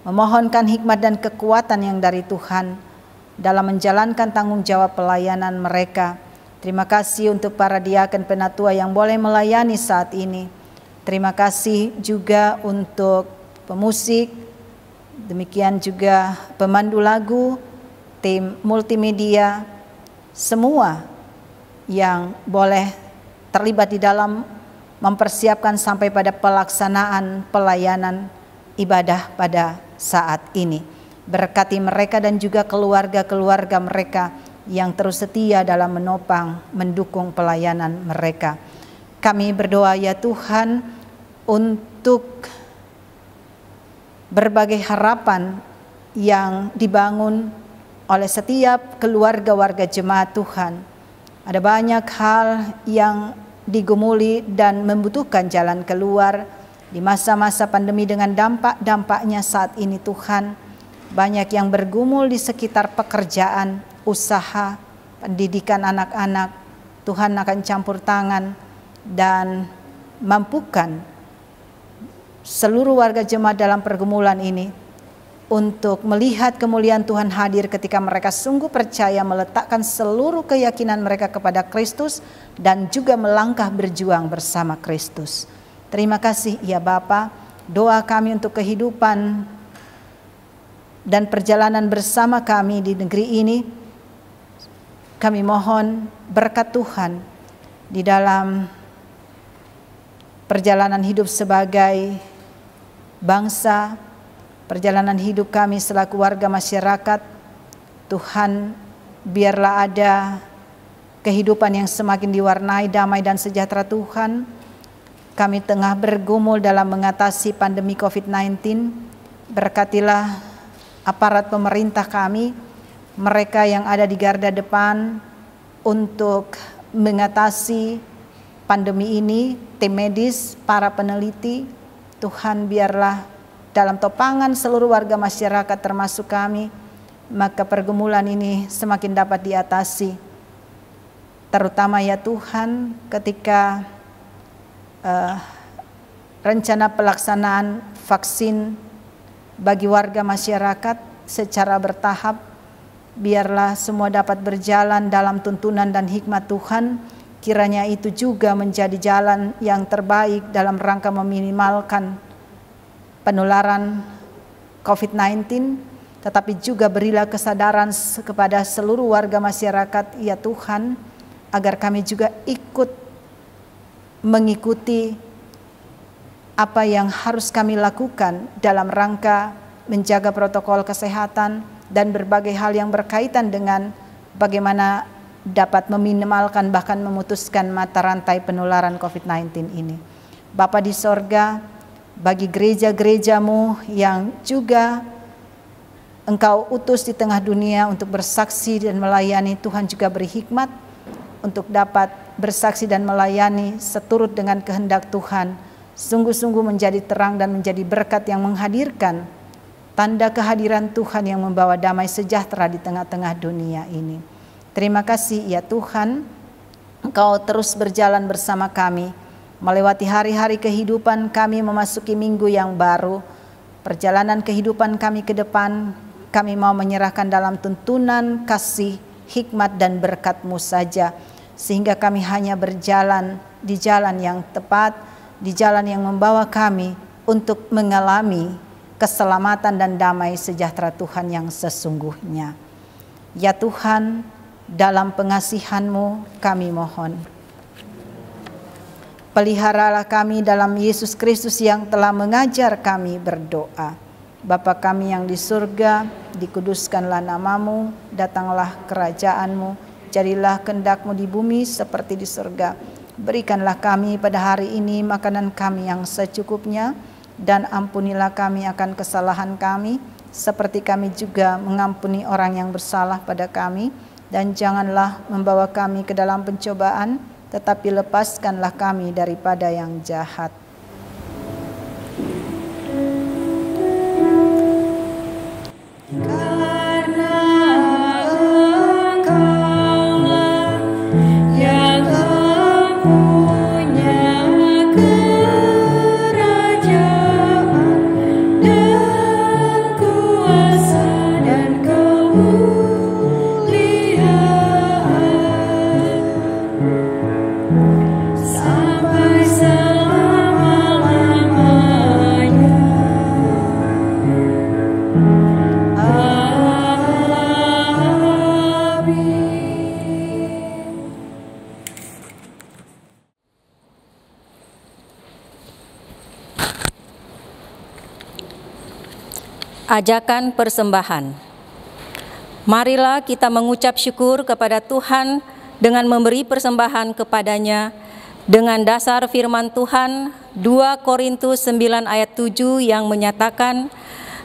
memohonkan hikmat dan kekuatan yang dari Tuhan dalam menjalankan tanggung jawab pelayanan mereka. Terima kasih untuk para diaken penatua yang boleh melayani saat ini. Terima kasih juga untuk pemusik, demikian juga pemandu lagu, tim multimedia, semua yang boleh terlibat di dalam mempersiapkan sampai pada pelaksanaan pelayanan ibadah pada saat ini. Berkati mereka dan juga keluarga-keluarga mereka yang terus setia dalam menopang, mendukung pelayanan mereka. Kami berdoa ya Tuhan untuk berbagai harapan yang dibangun oleh setiap keluarga warga jemaat Tuhan. Ada banyak hal yang digumuli dan membutuhkan jalan keluar di masa-masa pandemi dengan dampak-dampaknya saat ini Tuhan. Banyak yang bergumul di sekitar pekerjaan, usaha, pendidikan anak-anak. Tuhan akan campur tangan dan mampukan seluruh warga jemaat dalam pergumulan ini untuk melihat kemuliaan Tuhan hadir ketika mereka sungguh percaya meletakkan seluruh keyakinan mereka kepada Kristus dan juga melangkah berjuang bersama Kristus. Terima kasih ya Bapa. Doa kami untuk kehidupan dan perjalanan bersama kami di negeri ini, kami mohon berkat Tuhan di dalam perjalanan hidup sebagai bangsa, perjalanan hidup kami selaku warga masyarakat. Tuhan, biarlah ada kehidupan yang semakin diwarnai damai dan sejahtera Tuhan. Kami tengah bergumul dalam mengatasi pandemi COVID-19. Berkatilah aparat pemerintah kami, mereka yang ada di garda depan untuk mengatasi pandemi ini, tim medis, para peneliti. Tuhan, biarlah dalam topangan seluruh warga masyarakat termasuk kami, maka pergumulan ini semakin dapat diatasi. Terutama ya Tuhan, ketika rencana pelaksanaan vaksin bagi warga masyarakat secara bertahap, biarlah semua dapat berjalan dalam tuntunan dan hikmat Tuhan. Kiranya itu juga menjadi jalan yang terbaik dalam rangka meminimalkan penularan COVID-19, tetapi juga berilah kesadaran kepada seluruh warga masyarakat ya Tuhan, agar kami juga ikut mengikuti apa yang harus kami lakukan dalam rangka menjaga protokol kesehatan dan berbagai hal yang berkaitan dengan bagaimana dapat meminimalkan bahkan memutuskan mata rantai penularan COVID-19 ini. Bapa di sorga, bagi gereja-gerejamu yang juga Engkau utus di tengah dunia untuk bersaksi dan melayani, Tuhan juga beri hikmat untuk dapat bersaksi dan melayani seturut dengan kehendak Tuhan, sungguh-sungguh menjadi terang dan menjadi berkat yang menghadirkan tanda kehadiran Tuhan yang membawa damai sejahtera di tengah-tengah dunia ini. Terima kasih ya Tuhan, Engkau terus berjalan bersama kami, melewati hari-hari kehidupan kami memasuki minggu yang baru. Perjalanan kehidupan kami ke depan, kami mau menyerahkan dalam tuntunan kasih, hikmat dan berkat-Mu saja, sehingga kami hanya berjalan di jalan yang tepat, di jalan yang membawa kami untuk mengalami keselamatan dan damai sejahtera Tuhan yang sesungguhnya. Ya Tuhan, dalam pengasihan-Mu kami mohon, peliharalah kami dalam Yesus Kristus yang telah mengajar kami berdoa. Bapa kami yang di surga, dikuduskanlah nama-Mu, datanglah kerajaan-Mu, jadilah kehendak-Mu di bumi seperti di surga. Berikanlah kami pada hari ini makanan kami yang secukupnya, dan ampunilah kami akan kesalahan kami, seperti kami juga mengampuni orang yang bersalah pada kami. Dan janganlah membawa kami ke dalam pencobaan, tetapi lepaskanlah kami daripada yang jahat. Ajakan persembahan. Marilah kita mengucap syukur kepada Tuhan dengan memberi persembahan kepadanya dengan dasar firman Tuhan 2 Korintus 9 ayat 7 yang menyatakan,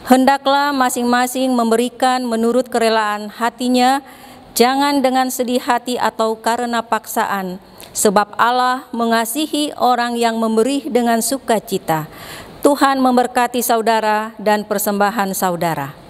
Hendaklah masing-masing memberikan menurut kerelaan hatinya, jangan dengan sedih hati atau karena paksaan, sebab Allah mengasihi orang yang memberi dengan sukacita. Tuhan memberkati saudara dan persembahan saudara.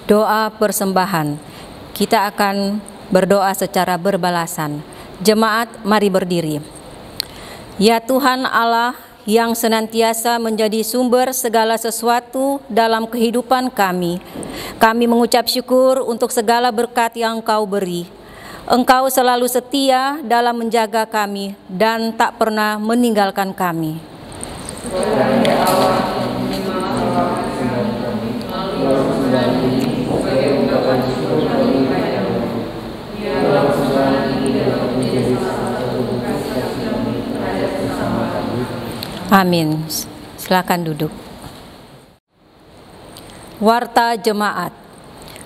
Doa persembahan. Kita akan berdoa secara berbalasan. Jemaat, mari berdiri. Ya Tuhan Allah yang senantiasa menjadi sumber segala sesuatu dalam kehidupan kami, kami mengucap syukur untuk segala berkat yang Engkau beri. Engkau selalu setia dalam menjaga kami dan tak pernah meninggalkan kami. Amin. Silakan duduk. Warta Jemaat.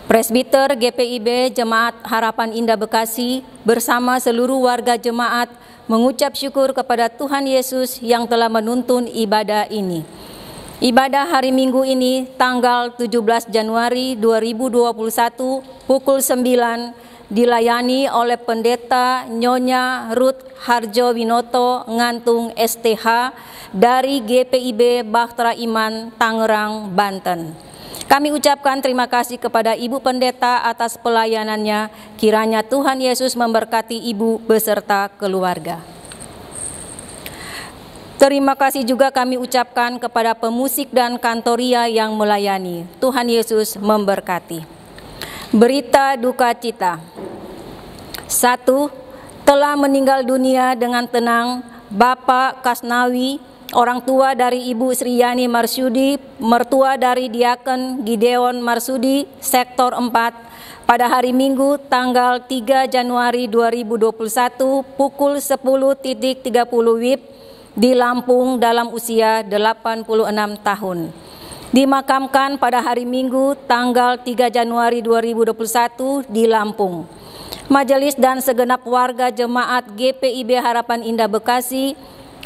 Presbiter GPIB Jemaat Harapan Indah Bekasi bersama seluruh warga jemaat mengucap syukur kepada Tuhan Yesus yang telah menuntun ibadah ini. Ibadah hari Minggu ini tanggal 17 Januari 2021 pukul 9 dilayani oleh Pendeta Nyonya Ruth Harjo Winoto Ngantung STH dari GPIB Bahtera Iman, Tangerang, Banten. Kami ucapkan terima kasih kepada Ibu Pendeta atas pelayanannya. Kiranya Tuhan Yesus memberkati Ibu beserta keluarga. Terima kasih juga kami ucapkan kepada pemusik dan kantoria yang melayani. Tuhan Yesus memberkati. Berita duka cita. 1. Telah meninggal dunia dengan tenang Bapak Kasnawi orang tua dari Ibu Sriyani Marsudi, mertua dari Diaken Gideon Marsudi, Sektor 4, pada hari Minggu tanggal 3 Januari 2021 pukul 10.30 WIB di Lampung dalam usia 86 tahun. Dimakamkan pada hari Minggu tanggal 3 Januari 2021 di Lampung. Majelis dan segenap warga jemaat GPIB Harapan Indah Bekasi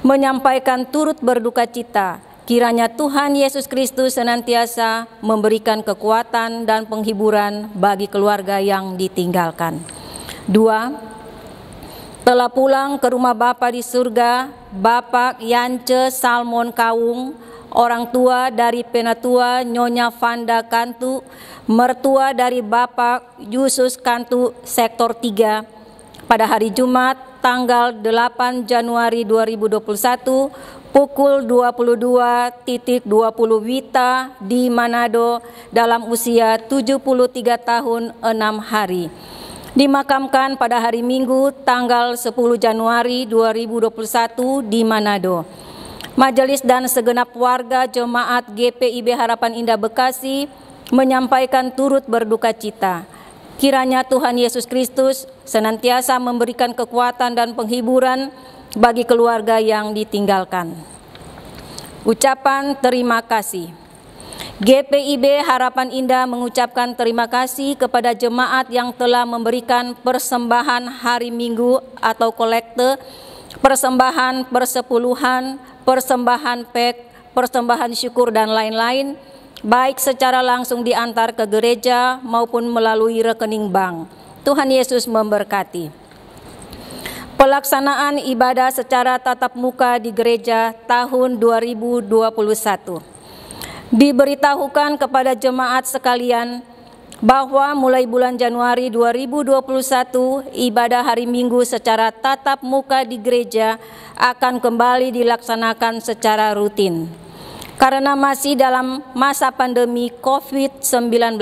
menyampaikan turut berduka cita. Kiranya Tuhan Yesus Kristus senantiasa memberikan kekuatan dan penghiburan bagi keluarga yang ditinggalkan. 2. Telah pulang ke rumah Bapa di surga, Bapak Yance Salmon Kawung, orang tua dari Penatua Nyonya Vanda Kantu, mertua dari Bapak Yusus Kantu, Sektor 3, pada hari Jumat tanggal 8 Januari 2021 pukul 22.20 WITA di Manado dalam usia 73 tahun 6 hari. Dimakamkan pada hari Minggu tanggal 10 Januari 2021 di Manado. Majelis dan segenap warga jemaat GPIB Harapan Indah Bekasi menyampaikan turut berduka cita. Kiranya Tuhan Yesus Kristus senantiasa memberikan kekuatan dan penghiburan bagi keluarga yang ditinggalkan. Ucapan terima kasih. GPIB Harapan Indah mengucapkan terima kasih kepada jemaat yang telah memberikan persembahan hari Minggu atau kolekte, persembahan persepuluhan, persembahan pek, persembahan syukur dan lain-lain, baik secara langsung diantar ke gereja maupun melalui rekening bank. Tuhan Yesus memberkati. Pelaksanaan ibadah secara tatap muka di gereja tahun 2021. Diberitahukan kepada jemaat sekalian bahwa mulai bulan Januari 2021 ibadah hari Minggu secara tatap muka di gereja akan kembali dilaksanakan secara rutin. Karena masih dalam masa pandemi COVID-19,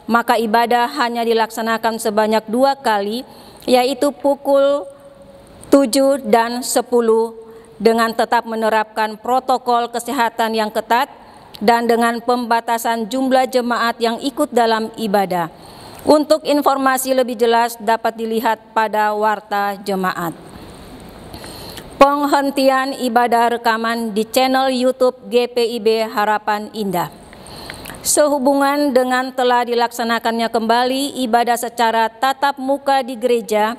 maka ibadah hanya dilaksanakan sebanyak 2 kali, yaitu pukul 7 dan 10, dengan tetap menerapkan protokol kesehatan yang ketat dan dengan pembatasan jumlah jemaat yang ikut dalam ibadah. Untuk informasi lebih jelas dapat dilihat pada warta jemaat. Penghentian ibadah rekaman di channel YouTube GPIB Harapan Indah. Sehubungan dengan telah dilaksanakannya kembali ibadah secara tatap muka di gereja,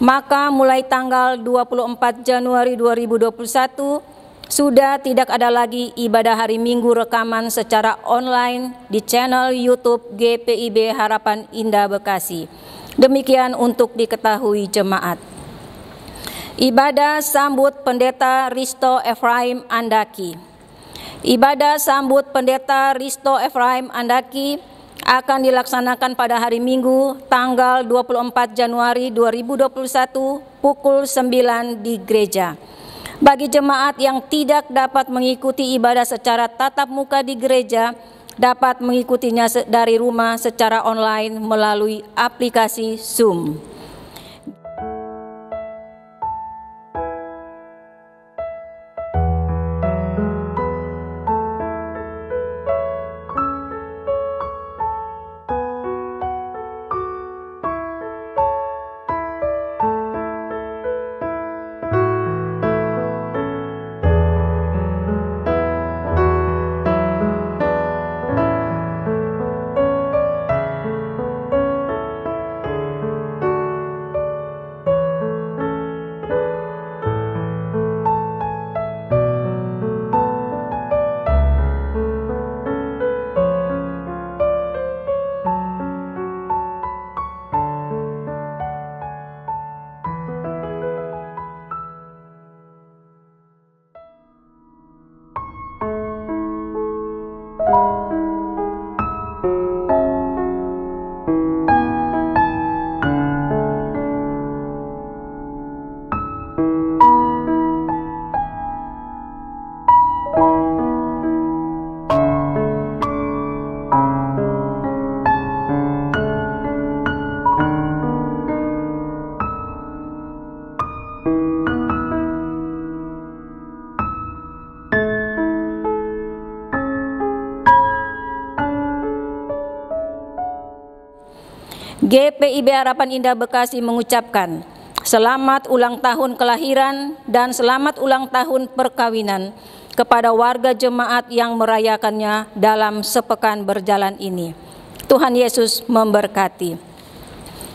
maka mulai tanggal 24 Januari 2021 sudah tidak ada lagi ibadah hari Minggu rekaman secara online di channel YouTube GPIB Harapan Indah Bekasi. Demikian untuk diketahui jemaat. Ibadah sambut Pendeta Risto Efraim Andaki. Ibadah sambut Pendeta Risto Efraim Andaki akan dilaksanakan pada hari Minggu tanggal 24 Januari 2021 pukul 9 di gereja. Bagi jemaat yang tidak dapat mengikuti ibadah secara tatap muka di gereja, dapat mengikutinya dari rumah secara online melalui aplikasi Zoom. GPIB Harapan Indah Bekasi mengucapkan selamat ulang tahun kelahiran dan selamat ulang tahun perkawinan kepada warga jemaat yang merayakannya dalam sepekan berjalan ini. Tuhan Yesus memberkati.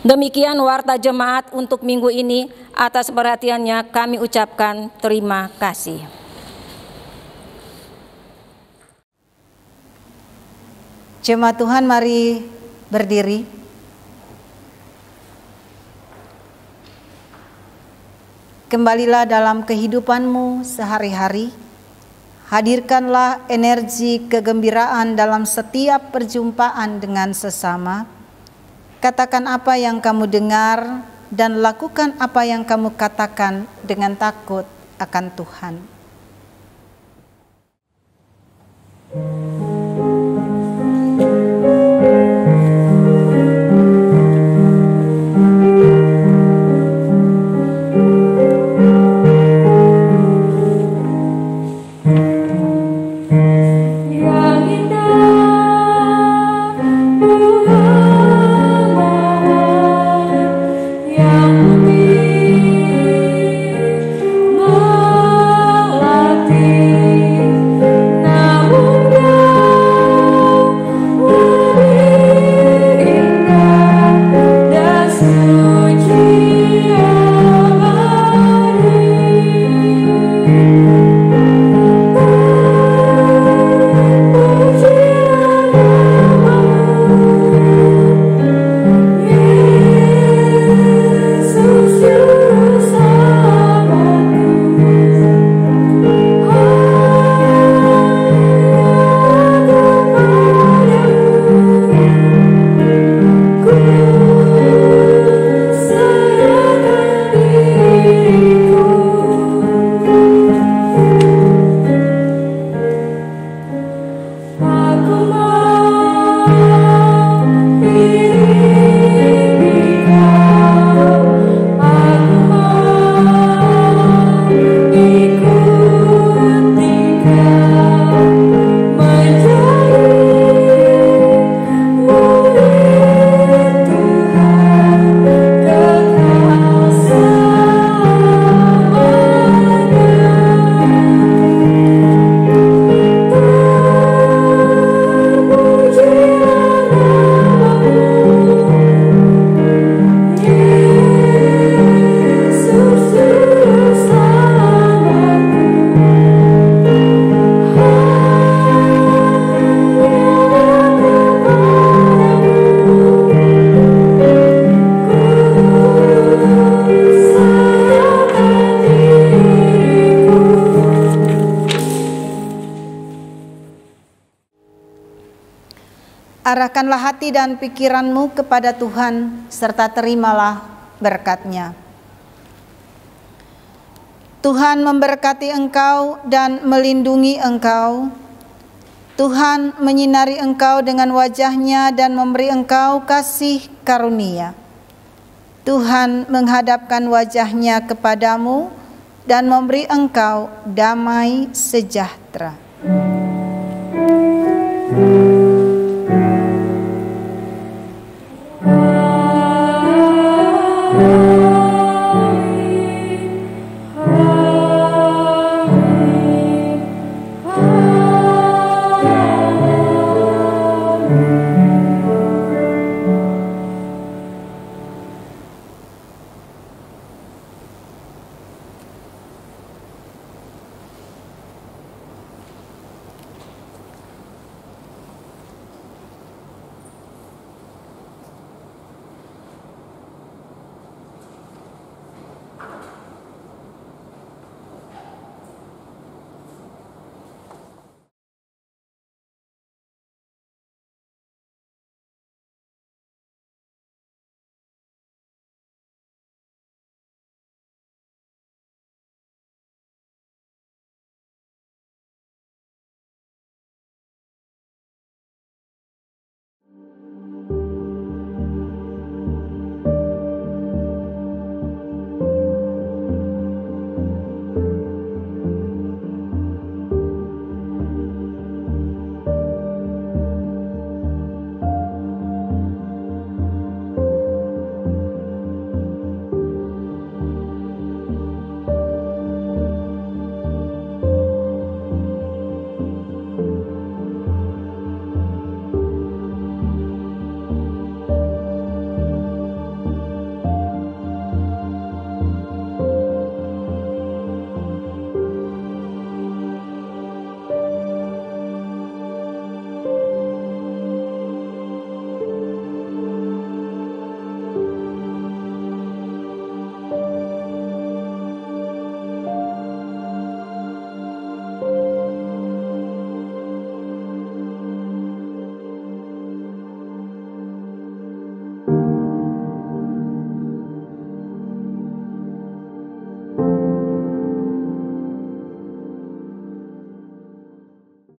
Demikian warta jemaat untuk minggu ini. Atas perhatiannya kami ucapkan terima kasih. Jemaat Tuhan, mari berdiri. Kembalilah dalam kehidupanmu sehari-hari. Hadirkanlah energi kegembiraan dalam setiap perjumpaan dengan sesama. Katakan apa yang kamu dengar dan lakukan apa yang kamu katakan dengan takut akan Tuhan. Arahkanlah hati dan pikiranmu kepada Tuhan, serta terimalah berkat-Nya. Tuhan memberkati engkau dan melindungi engkau. Tuhan menyinari engkau dengan wajah-Nya dan memberi engkau kasih karunia. Tuhan menghadapkan wajah-Nya kepadamu dan memberi engkau damai sejahtera.